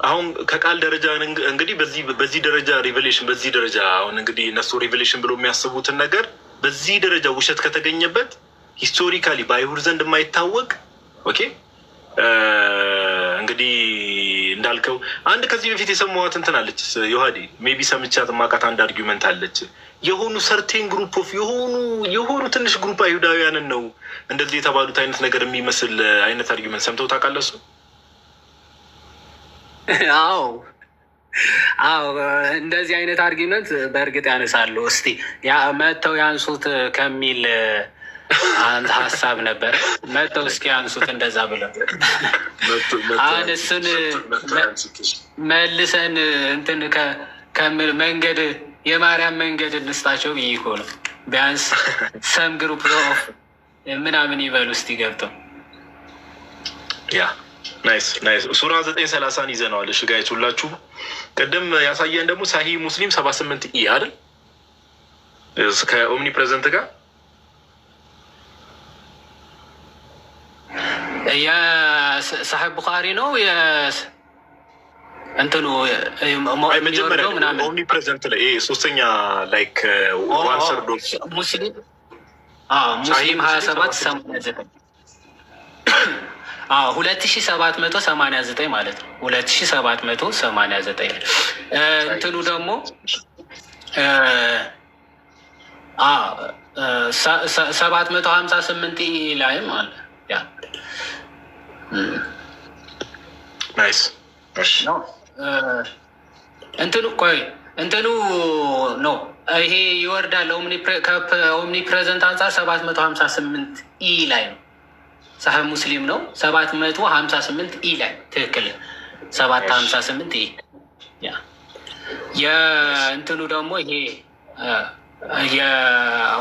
አሁን ከቃል ደረጃ እንግዲህ በዚህ ደረጃ ሪቨሌሽን በዚህ ደረጃ አሁን እንግዲህ እነሱ ሪቨሌሽን ብሎ የሚያስቡትን ነገር በዚህ ደረጃ ውሸት ከተገኘበት ሂስቶሪካሊ በአይሁድ ዘንድ የማይታወቅ ኦኬ እንግዲህ እንዳልከው አንድ ከዚህ በፊት የሰማኋት እንትን አለች ዮሐዴ ሜቢ ሰምቻት ማቃት አንድ አርጊመንት አለች። የሆኑ ሰርቴን ግሩፕ ኦፍ የሆኑ ትንሽ ግሩፕ አይሁዳውያንን ነው እንደዚህ የተባሉት አይነት ነገር የሚመስል አይነት አርጊመንት ሰምተው ታውቃለህ? እሱ አዎ እንደዚህ አይነት አርጊመንት በእርግጥ ያነሳሉ። እስቲ መጥተው ያንሱት ከሚል አንድ ሀሳብ ነበር። መጥተው እስኪ ያንሱት እንደዛ ብለው አሁን እሱን መልሰን እንትን መንገድ የማርያም መንገድ እንስታቸው ብዬ እኮ ነው። ቢያንስ ሰም ግሩፕ ኦፍ ምናምን ይበሉ እስቲ ገብተው። ያ ናይስ ሱራ 9:30 ይዘነዋል። እሺ ጋይስ ሁላችሁ ቅድም ያሳየን ደግሞ ሳሂህ ሙስሊም 78 አይደል ከኦምኒ ፕሬዘንት ጋር የሳሒህ ቡኻሪ ነው እንትኑ መጀመሪያ ኦምኒ ፕሬዘንት ላይ ሶስተኛ ላይክ ዋን ሰርዶ ሙስሊም 2789 2789 ማለት ነው። 2789 እንትኑ ደግሞ 758 ላይም አለ። ያ ናይስ እንትኑ ነው ይሄ ይወርዳል። ኦምኒ ፕሬዘንት አንጻር 758 ላይ ነው። ሳሒህ ሙስሊም ነው 758 ላይ ትክክል 758 የእንትኑ ደግሞ ይሄ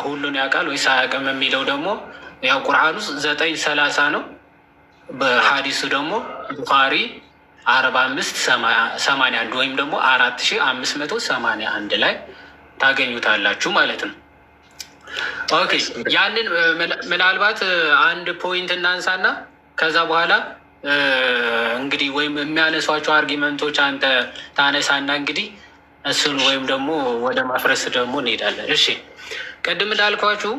ሁሉን ያውቃል ወይስ አያውቅም የሚለው ደግሞ ያው ቁርአን ውስጥ 9:30 ነው። በሀዲሱ ደግሞ ቡኻሪ 45:81 ወይም ደግሞ 4581 ላይ ታገኙታላችሁ ማለት ነው። ኦኬ ያንን ምናልባት አንድ ፖይንት እናንሳና ከዛ በኋላ እንግዲህ ወይም የሚያነሷቸው አርጊመንቶች አንተ ታነሳና እንግዲህ እሱን ወይም ደግሞ ወደ ማፍረስ ደግሞ እንሄዳለን። እሺ ቅድም እንዳልኳችሁ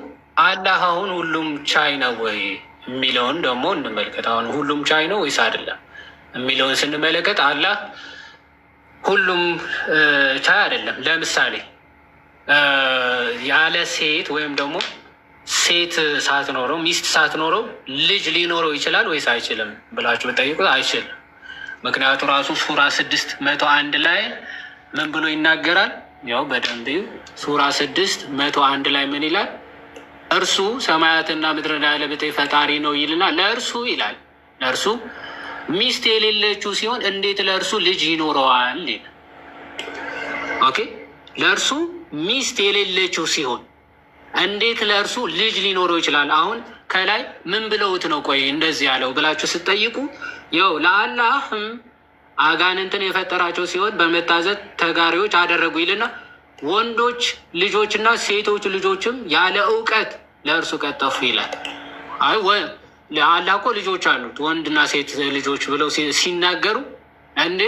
አላህ አሁን ሁሉም ቻይ ነው ወይ የሚለውን ደግሞ እንመልከት። አሁን ሁሉም ቻይ ነው ወይስ አይደለም የሚለውን ስንመለከት አላህ ሁሉም ቻይ አይደለም። ለምሳሌ ያለ ሴት ወይም ደግሞ ሴት ሳትኖረው ሚስት ሳትኖረው ልጅ ሊኖረው ይችላል ወይስ አይችልም ብላችሁ ብጠይቁ አይችልም። ምክንያቱ ራሱ ሱራ 6:101 ላይ ምን ብሎ ይናገራል? ያው በደንብ ሱራ 6:101 ላይ ምን ይላል? እርሱ ሰማያትና ምድርን ያለበጠ ፈጣሪ ነው ይልና ለእርሱ ይላል ለእርሱ ሚስት የሌለችው ሲሆን እንዴት ለእርሱ ልጅ ይኖረዋል? ኦኬ ለእርሱ ሚስት የሌለችው ሲሆን እንዴት ለእርሱ ልጅ ሊኖረው ይችላል? አሁን ከላይ ምን ብለውት ነው ቆይ እንደዚህ ያለው ብላችሁ ስትጠይቁ ያው ለአላህም አጋንንትን የፈጠራቸው ሲሆን በመታዘዝ ተጋሪዎች አደረጉ ይልና ወንዶች ልጆችና ሴቶች ልጆችም ያለ እውቀት ለእርሱ ቀጠፉ ይላል። አይ ለአላህ እኮ ልጆች አሉት ወንድና ሴት ልጆች ብለው ሲናገሩ እንዴ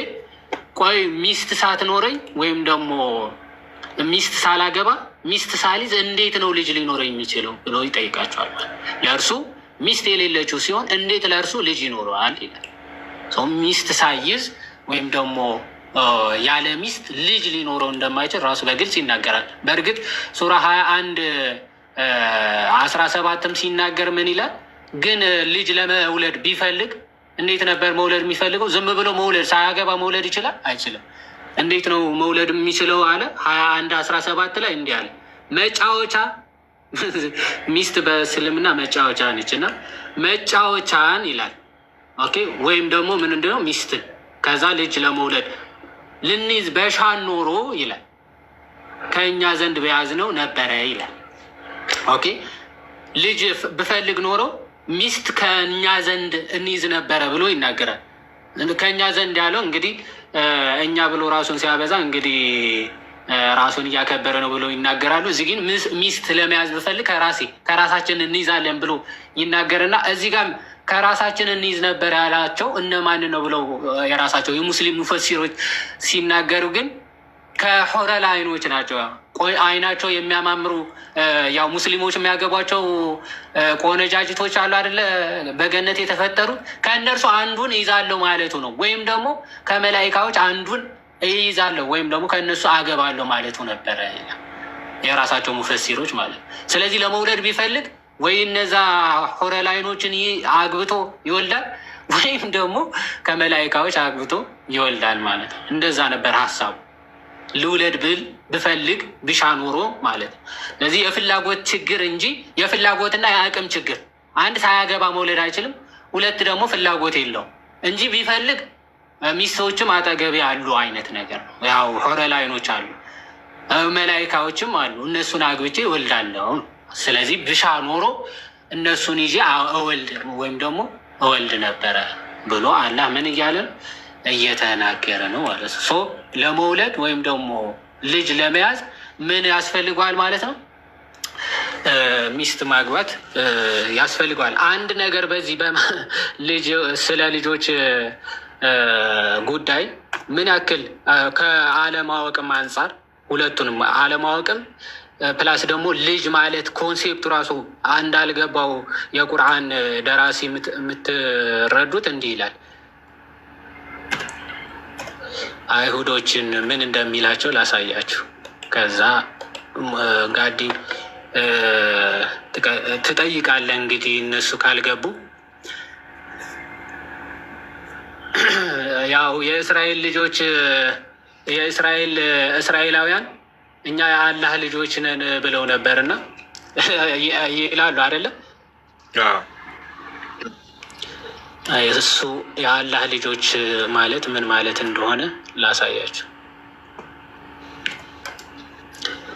ቆይ ሚስት ሳትኖረኝ ወይም ደግሞ ሚስት ሳላገባ ሚስት ሳሊዝ እንዴት ነው ልጅ ሊኖረኝ የሚችለው ብሎ ይጠይቃቸዋል። ለእርሱ ሚስት የሌለችው ሲሆን እንዴት ለእርሱ ልጅ ይኖረዋል ይላል። ሚስት ሳይዝ ወይም ደግሞ ያለ ሚስት ልጅ ሊኖረው እንደማይችል ራሱ በግልጽ ይናገራል። በእርግጥ ሱራ 21:17 ሲናገር ምን ይላል? ግን ልጅ ለመውለድ ቢፈልግ እንዴት ነበር መውለድ የሚፈልገው? ዝም ብሎ መውለድ ሳያገባ መውለድ ይችላል? አይችልም። እንዴት ነው መውለድ የሚችለው አለ 21:17 ላይ እንዲህ አለ፣ መጫወቻ ሚስት በእስልምና መጫወቻ ነች እና መጫወቻን ይላል። ኦኬ ወይም ደግሞ ምን እንደሆነ ሚስትን ከዛ ልጅ ለመውለድ ልንይዝ በሻን ኖሮ ይላል ከእኛ ዘንድ በያዝነው ነበረ ይላል። ኦኬ ልጅ ብፈልግ ኖሮ ሚስት ከእኛ ዘንድ እንይዝ ነበረ ብሎ ይናገራል። ከእኛ ዘንድ ያለው እንግዲህ እኛ ብሎ ራሱን ሲያበዛ እንግዲህ ራሱን እያከበረ ነው ብሎ ይናገራሉ። እዚህ ግን ሚስት ለመያዝ ብፈልግ ከራሳችን እንይዛለን ብሎ ይናገርና እዚህ ጋር ከራሳችን እንይዝ ነበር ያላቸው እነማን ነው ብለው የራሳቸው የሙስሊም ሙፈሲሮች ሲናገሩ ግን ከሑረል አይኖች ናቸው። ቆይ አይናቸው የሚያማምሩ ያው ሙስሊሞች የሚያገቧቸው ቆነጃጅቶች አሉ አይደለ? በገነት የተፈጠሩት ከእነርሱ አንዱን ይዛለሁ ማለቱ ነው። ወይም ደግሞ ከመላይካዎች አንዱን ይይዛለሁ ወይም ደግሞ ከእነሱ አገባለሁ ማለቱ ነበረ የራሳቸው ሙፈሲሮች ማለት። ስለዚህ ለመውለድ ቢፈልግ ወይ እነዛ ሑረል አይኖችን አግብቶ ይወልዳል ወይም ደግሞ ከመላይካዎች አግብቶ ይወልዳል ማለት ነው። እንደዛ ነበር ሀሳቡ። ልውለድ ብፈልግ ብሻ ኖሮ ማለት ነው። ስለዚህ የፍላጎት ችግር እንጂ የፍላጎትና የአቅም ችግር፣ አንድ ሳያገባ መውለድ አይችልም፣ ሁለት ደግሞ ፍላጎት የለውም እንጂ ቢፈልግ ሚስቶችም አጠገቤ አሉ አይነት ነገር ነው። ያው ሑረል አይኖች አሉ፣ መላይካዎችም አሉ፣ እነሱን አግብቼ እወልዳለሁ። ስለዚህ ብሻ ኖሮ እነሱን ይዤ እወልድ ወይም ደግሞ እወልድ ነበረ ብሎ አላህ ምን እያለ እየተናገረ ነው ማለት ነው። ለመውለድ ወይም ደግሞ ልጅ ለመያዝ ምን ያስፈልገዋል ማለት ነው? ሚስት ማግባት ያስፈልገዋል። አንድ ነገር በዚህ ስለ ልጆች ጉዳይ ምን ያክል ከአለማወቅም አንጻር ሁለቱንም አለማወቅም ፕላስ ደግሞ ልጅ ማለት ኮንሴፕቱ ራሱ እንዳልገባው የቁርአን ደራሲ የምትረዱት እንዲህ ይላል። አይሁዶችን ምን እንደሚላቸው ላሳያችሁ። ከዛ ጋዲ ትጠይቃለህ እንግዲህ እነሱ ካልገቡ ያው የእስራኤል ልጆች እስራኤላውያን እኛ የአላህ ልጆች ነን ብለው ነበርና ይላሉ አይደለም? እሱ የአላህ ልጆች ማለት ምን ማለት እንደሆነ ላሳያችሁ።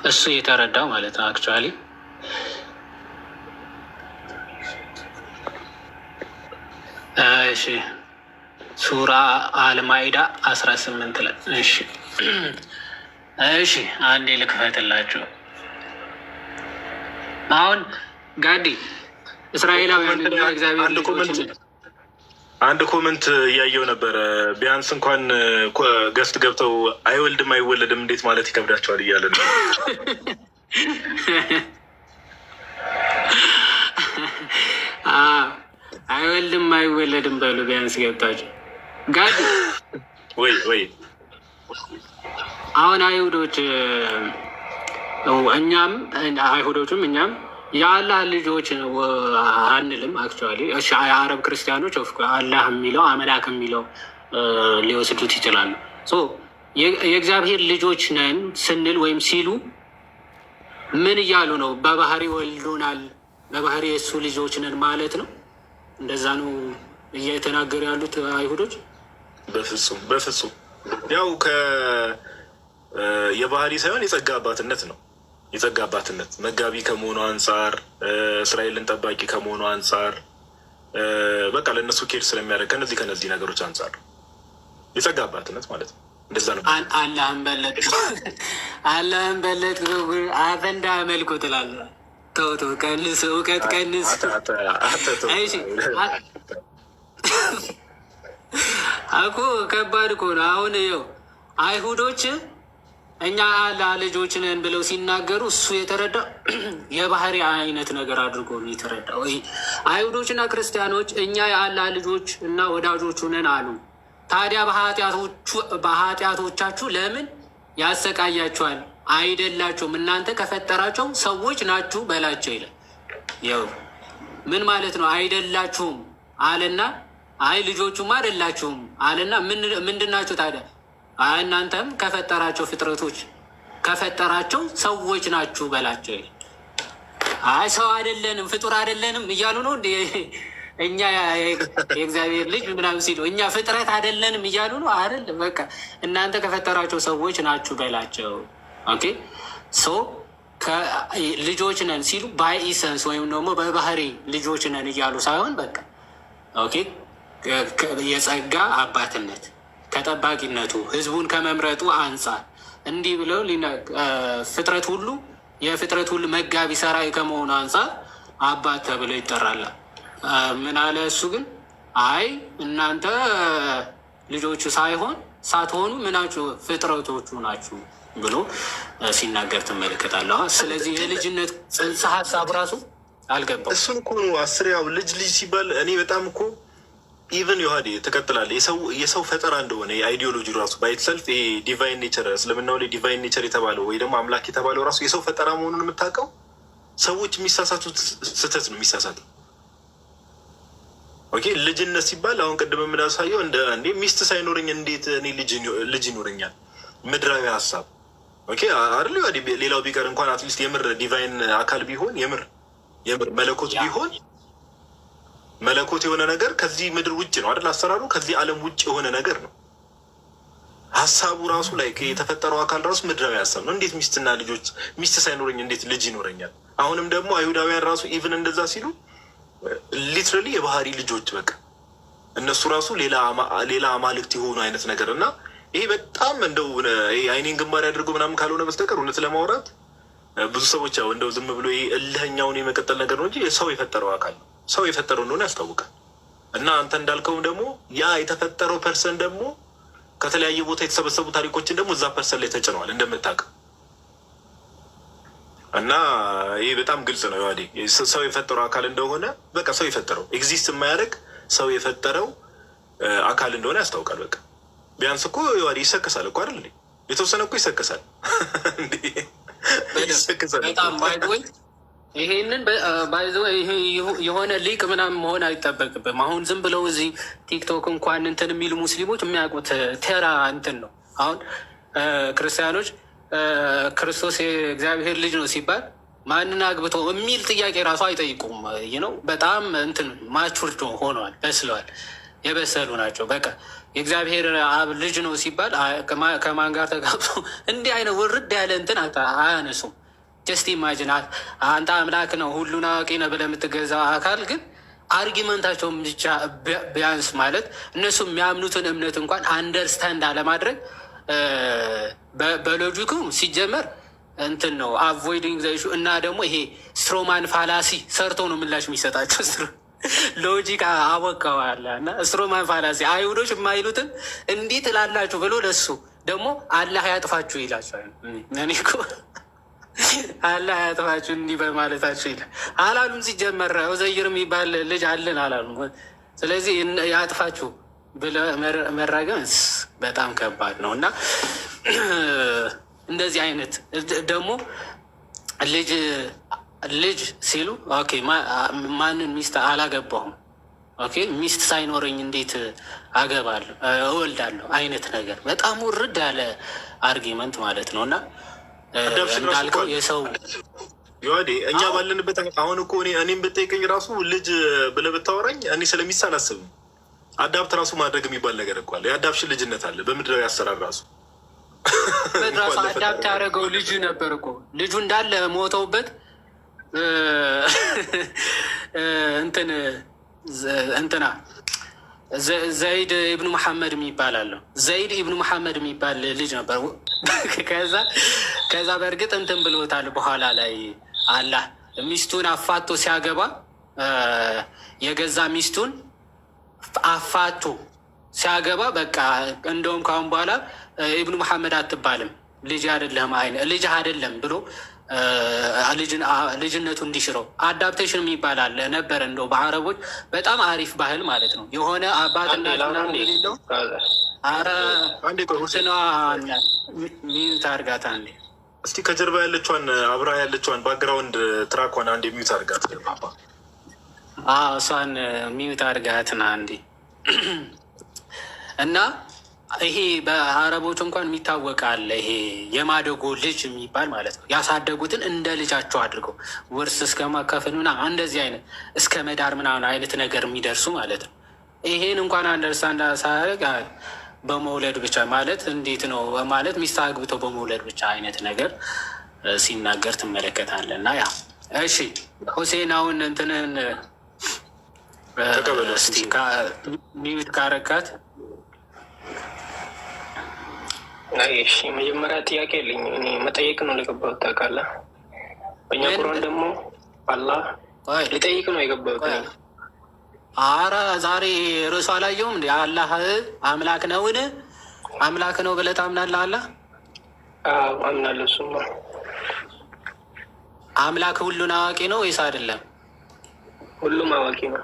እሱ የተረዳው ማለት ነው። አክቹዋሊ እሺ ሱራ አልማይዳ 18 ላይ እሺ አንዴ ልክፈትላችሁ። አሁን ጋዲ እስራኤላውያን እግዚአብሔር አንድ ኮመንት እያየው ነበረ። ቢያንስ እንኳን ገስት ገብተው አይወልድም አይወለድም እንዴት ማለት ይከብዳቸዋል እያለ ነው። አይወልድም አይወለድም በሉ ቢያንስ ገብታቸው ጋዲ ወይ አሁን አይሁዶች እኛም አይሁዶችም እኛም የአላህ ልጆች አንልም። አክቹዋሊ የአረብ ክርስቲያኖች አላህ የሚለው አምላክ የሚለው ሊወስዱት ይችላሉ። የእግዚአብሔር ልጆች ነን ስንል ወይም ሲሉ ምን እያሉ ነው? በባህሪ ወልዶናል፣ በባህሪ የእሱ ልጆች ነን ማለት ነው። እንደዛ ነው እየተናገሩ ያሉት አይሁዶች። በፍጹም ያው የባህሪ ሳይሆን የጸጋ አባትነት ነው። የጸጋ አባትነት መጋቢ ከመሆኑ አንጻር እስራኤልን ጠባቂ ከመሆኑ አንጻር በቃ ለእነሱ ኬር ስለሚያደርግ ከነዚህ ነገሮች አንጻር የጸጋ አባትነት ማለት ነው። እንደዛ ነው። አላህን በለጥ አፈንዳ መልኩ ትላለህ። ተው ቀንስ፣ እውቀት ቀንስ። እኮ ከባድ እኮ ነው። አሁን ይኸው አይሁዶች እኛ አላህ ልጆች ነን ብለው ሲናገሩ እሱ የተረዳው የባህሪ አይነት ነገር አድርጎ ነው የተረዳው። አይሁዶችና ክርስቲያኖች እኛ የአላህ ልጆች እና ወዳጆቹ ነን አሉ። ታዲያ በኃጢአቶቻችሁ ለምን ያሰቃያችኋል? አይደላችሁም፣ እናንተ ከፈጠራቸው ሰዎች ናችሁ በላቸው ይላል። ያው ምን ማለት ነው? አይደላችሁም አለና አይ ልጆቹም አይደላችሁም አለና ምንድን ናችሁ ታዲያ? እናንተም ከፈጠራቸው ፍጥረቶች ከፈጠራቸው ሰዎች ናችሁ በላቸው ይላል። አይ ሰው አይደለንም ፍጡር አይደለንም እያሉ ነው እንደ እኛ የእግዚአብሔር ልጅ ምናምን ሲሉ እኛ ፍጥረት አይደለንም እያሉ ነው አይደል? በቃ እናንተ ከፈጠራቸው ሰዎች ናችሁ በላቸው። ኦኬ ሶ ልጆች ነን ሲሉ ባይ ኢሰንስ ወይም ደግሞ በባህሪ ልጆች ነን እያሉ ሳይሆን በቃ ኦኬ የጸጋ አባትነት ከጠባቂነቱ ህዝቡን ከመምረጡ አንጻር እንዲህ ብለው ፍጥረት ሁሉ የፍጥረት ሁሉ መጋቢ ሰራይ ከመሆኑ አንጻር አባት ተብለው ይጠራል። ምን አለ እሱ ግን አይ እናንተ ልጆቹ ሳትሆኑ ምናችሁ ፍጥረቶቹ ናችሁ ብሎ ሲናገር ትመለከታለህ። ስለዚህ የልጅነት ጽንሰ ሀሳብ ራሱ አልገባም። እሱን እኮ ነው አስሪያው ልጅ ሲባል እኔ በጣም እኮ ኢቨን ዮሐዴ ትቀጥላለህ። የሰው ፈጠራ እንደሆነ የአይዲዮሎጂ ራሱ ባይትሰልፍ ይሄ ዲቫይን ኔቸር እስልምናው ላይ ዲቫይን ኔቸር የተባለው ወይ ደግሞ አምላክ የተባለው ራሱ የሰው ፈጠራ መሆኑን የምታውቀው ሰዎች የሚሳሳቱት ስህተት ነው የሚሳሳተው። ኦኬ ልጅነት ሲባል አሁን ቅድም የምናሳየው እንደ ሚስት ሳይኖረኝ እንዴት እኔ ልጅ ይኖረኛል? ምድራዊ ሀሳብ ኦኬ አይደል? ሌላው ቢቀር እንኳን አትሊስት የምር ዲቫይን አካል ቢሆን የምር መለኮት ቢሆን መለኮት የሆነ ነገር ከዚህ ምድር ውጭ ነው አይደል? አሰራሩ ከዚህ ዓለም ውጭ የሆነ ነገር ነው። ሀሳቡ ራሱ ላይ የተፈጠረው አካል ራሱ ምድራዊ ሀሳብ ነው። እንዴት ሚስት ሳይኖረኝ እንዴት ልጅ ይኖረኛል? አሁንም ደግሞ አይሁዳውያን ራሱ ኢቭን እንደዛ ሲሉ ሊትራሊ የባህሪ ልጆች በቃ እነሱ ራሱ ሌላ አማልክት የሆኑ አይነት ነገር እና ይሄ በጣም እንደው አይኔን ግንባር ያድርገው ምናምን ካልሆነ በስተቀር እውነት ለማውራት ብዙ ሰዎች ያው እንደው ዝም ብሎ ይሄ እልህኛውን የመቀጠል ነገር ነው እንጂ ሰው የፈጠረው አካል ነው። ሰው የፈጠረው እንደሆነ ያስታውቃል። እና አንተ እንዳልከውም ደግሞ ያ የተፈጠረው ፐርሰን ደግሞ ከተለያየ ቦታ የተሰበሰቡ ታሪኮችን ደግሞ እዛ ፐርሰን ላይ ተጭነዋል እንደምታውቀው። እና ይህ በጣም ግልጽ ነው። ዮሐዴ ሰው የፈጠረው አካል እንደሆነ በቃ ሰው የፈጠረው ኤግዚስት የማያደርግ ሰው የፈጠረው አካል እንደሆነ ያስታውቃል። በቃ ቢያንስ እኮ ዮሐዴ ይሰከሳል እኮ አይደል? የተወሰነ እኮ ይሰከሳል። ይሄንን ይሄ የሆነ ሊቅ ምናምን መሆን አይጠበቅብም። አሁን ዝም ብለው እዚህ ቲክቶክ እንኳን እንትን የሚሉ ሙስሊሞች የሚያውቁት ተራ እንትን ነው። አሁን ክርስቲያኖች ክርስቶስ የእግዚአብሔር ልጅ ነው ሲባል ማንን አግብቶ የሚል ጥያቄ ራሱ አይጠይቁም። ነው በጣም እንትን ማቹርድ ሆነዋል፣ በስለዋል፣ የበሰሉ ናቸው። በቃ የእግዚአብሔር አብ ልጅ ነው ሲባል ከማን ጋር ተጋብቶ እንዲህ አይነት ውርድ ያለ እንትን አያነሱም። ጀስት ኢማጂን አንተ አምላክ ነው ሁሉን አዋቂ ነው ብለህ የምትገዛው አካል ግን አርጊመንታቸውን ብቻ ቢያንስ ማለት እነሱ የሚያምኑትን እምነት እንኳን አንደርስታንድ አለማድረግ በሎጂኩ ሲጀመር እንትን ነው አቮይዲንግ ዘ ኢሹ እና ደግሞ ይሄ ስትሮማን ፋላሲ ሰርቶ ነው ምላሽ የሚሰጣቸው። ሎጂክ አወቀዋለ እና ስትሮማን ፋላሲ አይሁዶች የማይሉትን እንዲህ ትላላችሁ ብሎ ለሱ ደግሞ አላህ ያጥፋችሁ ይላቸዋል። እኔ እኮ አላህ ያጥፋችሁ እንዲህ በማለታችሁ ይላል አላሉም። ሲጀመር ዑዘይር የሚባል ልጅ አለን አላሉም። ስለዚህ ያጥፋችሁ ብለህ መራገም በጣም ከባድ ነው እና እንደዚህ አይነት ደግሞ ልጅ ሲሉ ኦኬ ማንን ሚስት አላገባሁም፣ ኦኬ ሚስት ሳይኖረኝ እንዴት አገባለሁ እወልዳለሁ አይነት ነገር በጣም ውርድ ያለ አርጊመንት ማለት ነው እና እንዳልከው የሰው ዮሐዴ እኛ ባለንበት አሁን እኮ እኔም ብጠይቀኝ ራሱ ልጅ ብለህ ብታወራኝ እኔ ስለሚስት አላስብም። አዳፕት ራሱ ማድረግ የሚባል ነገር እኮ አለ። የአዳፕሽን ልጅነት አለ በምድራዊ አሰራር ራሱ ራሱ አዳፕት ያደረገው ልጁ ነበር እኮ ልጁ እንዳለ ሞተውበት እንትና ዘይድ ኢብኑ መሐመድ የሚባል አለው። ዘይድ ኢብኑ መሐመድ የሚባል ልጅ ነበር። ከዛ በእርግጥ እንትን ብሎታል በኋላ ላይ አላህ ሚስቱን አፋቶ ሲያገባ የገዛ ሚስቱን አፋቶ ሲያገባ በቃ እንደውም ካሁን በኋላ ኢብኑ መሐመድ አትባልም ልጅ አይደለም ብሎ ልጅነቱ እንዲሽረው አዳፕቴሽን የሚባል አለ ነበር። እንደው በአረቦች በጣም አሪፍ ባህል ማለት ነው። የሆነ አባትና ሌለው ሚዩት አርጋት አንዴ እስቲ ከጀርባ ያለችዋን አብራ ያለችዋን ባክግራውንድ ትራኳን አንዴ ሚዩት አርጋት። እሷን ሚዩት አርጋትና አንዴ እና ይሄ በአረቦች እንኳን የሚታወቅ አለ። ይሄ የማደጎ ልጅ የሚባል ማለት ነው። ያሳደጉትን እንደ ልጃቸው አድርገው ውርስ እስከ ማካፈል ምናምን እንደዚህ አይነት እስከ መዳር ምናምን አይነት ነገር የሚደርሱ ማለት ነው። ይሄን እንኳን አንደርስታንድ ሳያደርግ በመውለድ ብቻ ማለት እንዴት ነው ማለት ሚስት አግብተው በመውለድ ብቻ አይነት ነገር ሲናገር ትመለከታለህ። እና ያ እሺ ሁሴን አሁን እንትንን ሚዩት ካረካት እሺ መጀመሪያ ጥያቄ የለኝ እኔ መጠየቅ ነው የገባሁት። ታውቃለህ በእኛ ቁርአን ደግሞ አላህ ሊጠይቅ ነው የገባሁት። አረ ዛሬ ርዕሱ አላየውም እንዴ? አላህ አምላክ ነውን? አምላክ ነው ብለህ ታምናለህ? አላህ አምናለሁ። እሱማ አምላክ ሁሉን አዋቂ ነው ወይስ አይደለም? ሁሉም አዋቂ ነው።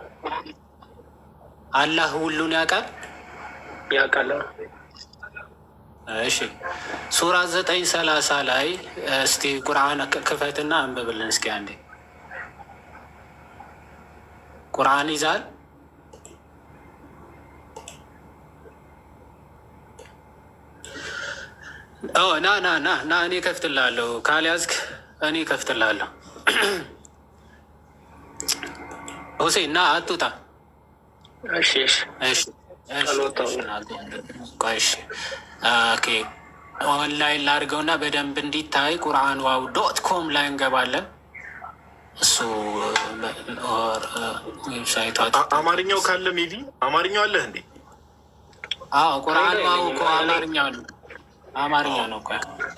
አላህ ሁሉን ያውቃል? ያውቃል። እሺ ሱራ 9:30 ላይ እስቲ ቁርአን ክፈትና አንብብልን እስኪ አንዴ። ቁርአን ይዛል? ና እኔ ከፍትላለሁ። ካልያዝክ እኔ ከፍትላለሁ። ሁሴን ና አትውጣ። እሺ ኦንላይን ላድርገውና በደንብ እንዲታይ ቁርአን ዋው .com ላይ እንገባለን። እሱ አማርኛው ካለ ሜቢ አማርኛው አለህ እንዴ? ቁርአን ዋው እኮ አማርኛ ነው። አማርኛ ነው እኮ።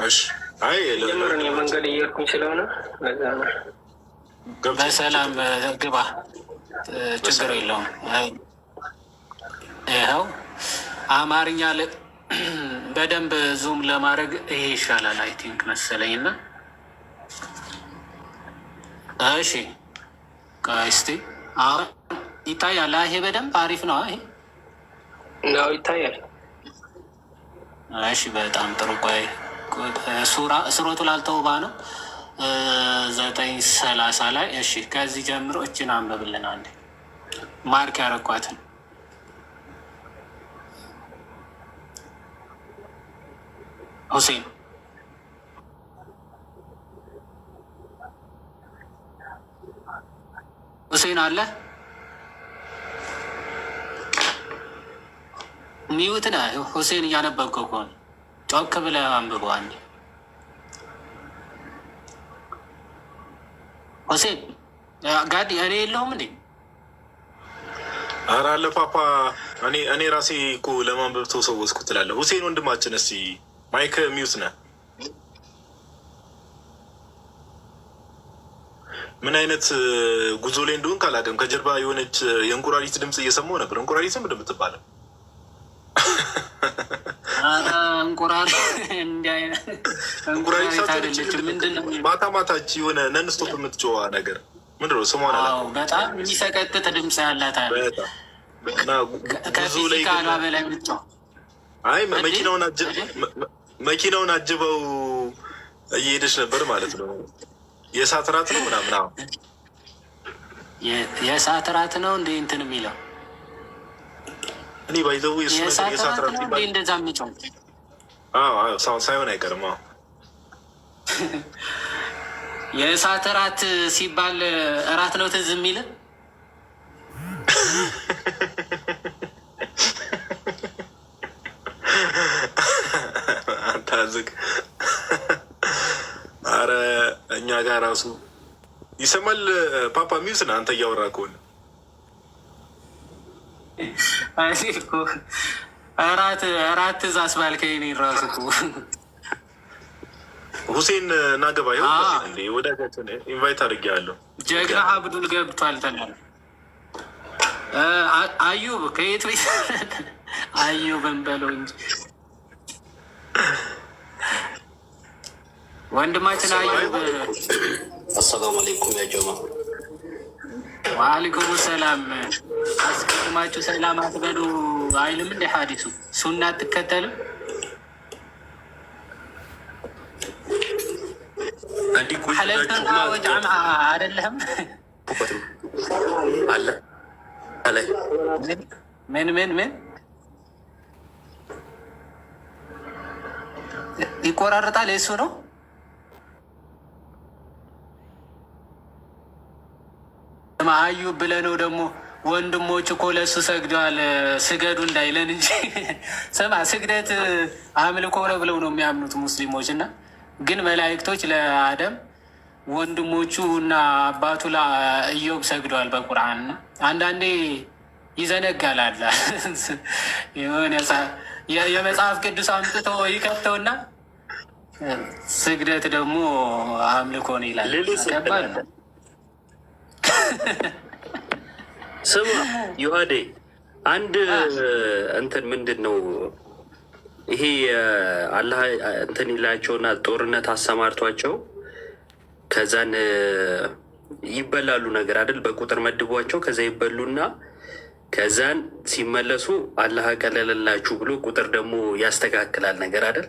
እሺ አይ ለምን የመንገድ እየሄድኩኝ ስለሆነ ለዛ ነው። በሰላም ግባ፣ ችግር የለውም። ይኸው አማርኛ በደንብ ዙም ለማድረግ ይሄ ይሻላል አይ ቲንክ መሰለኝ። እና እሺ እስቲ አሁን ይታያል። ይሄ በደንብ አሪፍ ነው። ይሄ ነው ይታያል። እሺ በጣም ጥሩ። ቆይ ሱረቱል ተውባ ነው 9:30 ላይ። እሺ ከዚህ ጀምሮ እችን አንብብልን አንዴ ማርክ ያረኳትን ሁሴን አለ ሚዩት ነህ ሁሴን። እያነበብከው ከሆነ ጮክ ብለህ አንብበው አንዴ። ሁሴን ጋዲ እኔ የለሁም እንዴ? ኧረ አለ ፓፓ። እኔ ራሴ እኮ ለማንበብ ተወሰወስኩ ትላለህ። ሁሴን ወንድማችን እስኪ ማይክ ሚውት ነህ። ምን አይነት ጉዞ ላይ እንደሆን ካላውቅም ከጀርባ የሆነች የእንቁራሪት ድምፅ እየሰማሁ ነበር። እንቁራሪት ምንድን የምትባለው? ማታ ማታች የሆነ ነንስቶፕ የምትጮዋ ነገር ምንድን ነው ስሟ? በጣም የሚሰቀጥጥ ድምፅ ያላት ጉዞ ላይ በላይ ምትጮ። አይ መኪናውን አጅበው እየሄደች ነበር ማለት ነው። የእሳት ራት ነው ምናምን። የእሳት ራት ነው እንደ እንትን የሚለው እኔ ባይዘው የእሳት ራት እንደዛ የሚጮው ሳይሆን አይቀርም። የእሳት ራት ሲባል እራት ነው ትዝ የሚል አንታዝግ። አረ እኛ ጋር ራሱ ይሰማል። ፓፓ ሚውስ ነህ አንተ እያወራ ከሆነ እራት ትእዛዝ ባልከኝ ራሱ ሁሴን ናገባ ይሆን ወዳጃችን ኢንቫይት አድርጌያለሁ። ጀግና አብዱል ገብቷል ተናል። አዩብ ከየት ቤት አዩብን በለው እንጂ ወንድማችን አዩብ። አሰላሙ አለይኩም ያ ጀማ። ወአለይኩም ሰላም። አስቀድማችሁ ሰላም አትበሉ አይልም እንደ ሐዲሱ ሱና አትከተልም። ሐለልተና ወጃም አይደለም አለ አለ ምን ይቆራረጣል። የሱ ነው አዩብ ብለህ ነው ደግሞ ወንድሞች እኮ ለእሱ ሰግደዋል ስገዱ እንዳይለን እንጂ ስማ፣ ስግደት አምልኮ ነው ብለው ነው የሚያምኑት ሙስሊሞች። እና ግን መላእክቶች ለአደም ወንድሞቹ እና አባቱ ለኢዮብ ሰግደዋል በቁርአን። አንዳንዴ ይዘነጋል አለ የሆነ የመጽሐፍ ቅዱስ አምጥቶ ይከፍተውና ስግደት ደግሞ አምልኮ ነው ይላል። ገባል? ስማ ዮሐዴ፣ አንድ እንትን ምንድን ነው ይሄ አላህ እንትን ይላቸውና ጦርነት አሰማርቷቸው ከዛን ይበላሉ ነገር አይደል? በቁጥር መድቧቸው ከዛ ይበሉና ከዛን ሲመለሱ አላህ ቀለለላችሁ ብሎ ቁጥር ደግሞ ያስተካክላል ነገር አይደል?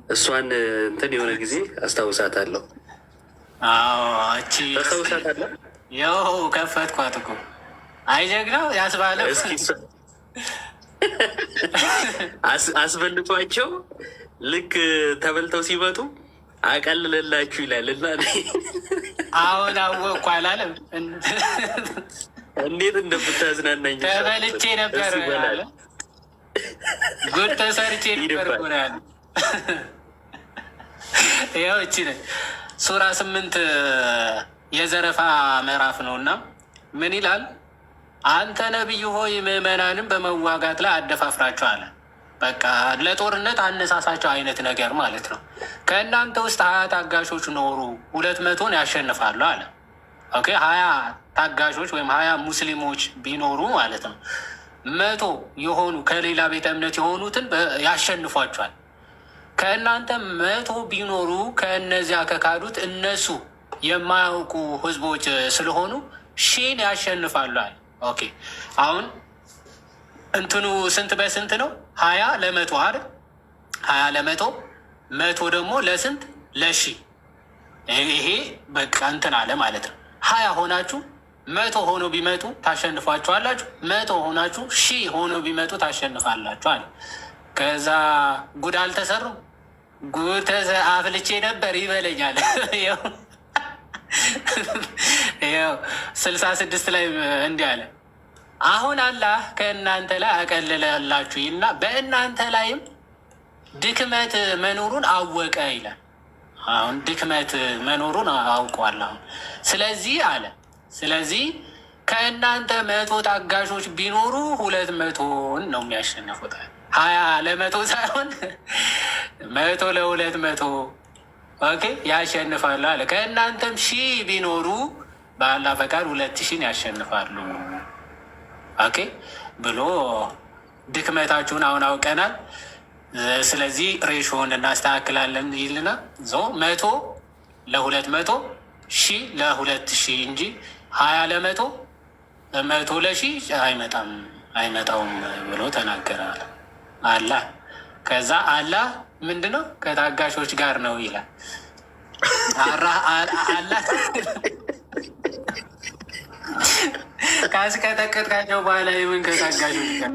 እሷን እንትን የሆነ ጊዜ አስታውሳታለሁ። አስታውሳታለሁ። ያው ከፈትኳት እኮ አይጀግናው ያስባለ አስበልቷቸው ልክ ተበልተው ሲመጡ አቀልለላችሁ ይላል እና አሁን አወቅኩ አላለም። እንዴት እንደምታዝናናኝ ተበልቼ ነበር ያለ ጉድ ተሰርቼ ነበር ያለ። ያው እቺ ሱራ 8 የዘረፋ ምዕራፍ ነው እና ምን ይላል? አንተ ነቢይ ሆይ ምዕመናንም በመዋጋት ላይ አደፋፍራቸው አለ። በቃ ለጦርነት አነሳሳቸው አይነት ነገር ማለት ነው። ከእናንተ ውስጥ 20 ታጋሾች ኖሩ 200ን ያሸንፋሉ አለ። ኦኬ 20 ታጋሾች ወይም 20 ሙስሊሞች ቢኖሩ ማለት ነው 100 የሆኑ ከሌላ ቤተ እምነት የሆኑትን ያሸንፏቸዋል። ከእናንተ 100 ቢኖሩ ከእነዚያ ከካዱት እነሱ የማያውቁ ህዝቦች ስለሆኑ 1000 ያሸንፋሉ አለ። ኦኬ አሁን እንትኑ ስንት በስንት ነው? 20 ለ100 አይደል? 20 ለ100 100 ደግሞ ለስንት? ለ1000። ይሄ በቃ እንትን አለ ማለት ነው። 20 ሆናችሁ 100 ሆኖ ቢመጡ ታሸንፏችኋላችሁ። 100 ሆናችሁ 1000 ሆኖ ቢመጡ ታሸንፋላችሁ አለ። ከዛ ጉድ አልተሰሩም። ጉድ አፍልቼ ነበር ይበለኛል። ያው 66 ላይ እንዲህ አለ፣ አሁን አላህ ከእናንተ ላይ አቀለለላችሁ እና በእናንተ ላይም ድክመት መኖሩን አወቀ ይላል። አሁን ድክመት መኖሩን አውቋል። አሁን ስለዚህ አለ ስለዚህ ከእናንተ 100 ታጋሾች ቢኖሩ 200ን ነው የሚያሸንፉት። 20 ለ100 ሳይሆን 100 ለ200 ኦኬ ያሸንፋሉ አለ። ከእናንተም 1000 ቢኖሩ በአላህ ፈቃድ 2000 ያሸንፋሉ። ኦኬ ብሎ ድክመታችሁን አሁን አውቀናል። ስለዚህ ሬሾውን እናስተካክላለን ይልና 100 ለ200 1000 ለ2000 እንጂ 20 ለ100 100 ለ1000 አይመጣውም ብሎ ተናገራል አላህ። ከዛ አላህ ምንድነው ከታጋሾች ጋር ነው ይላል። አላህ ካስቀጠቀጥካቸው በኋላ የምን ከታጋሾች ጋር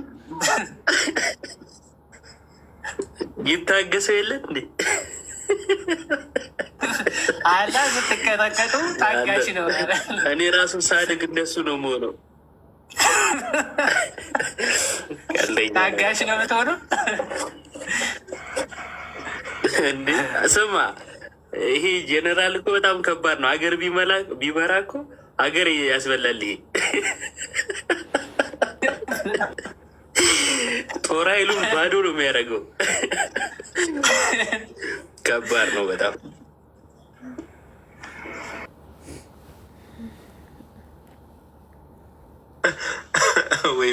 ይታገሰው የለን እንዴ? አላህ ስትቀጠቀጡ ታጋሽ ነው። እኔ ራሱ ሳድግ እንደሱ ነው የምሆነው። ታጋሽ ነው የምትሆነው እንዴ? ስማ ይሄ ጄኔራል እኮ በጣም ከባድ ነው። ሀገር ቢመራ እኮ ሀገር ያስበላል። ይሄ ጦር ኃይሉን ባዶ ነው የሚያደርገው። ከባድ ነው በጣም። ወይ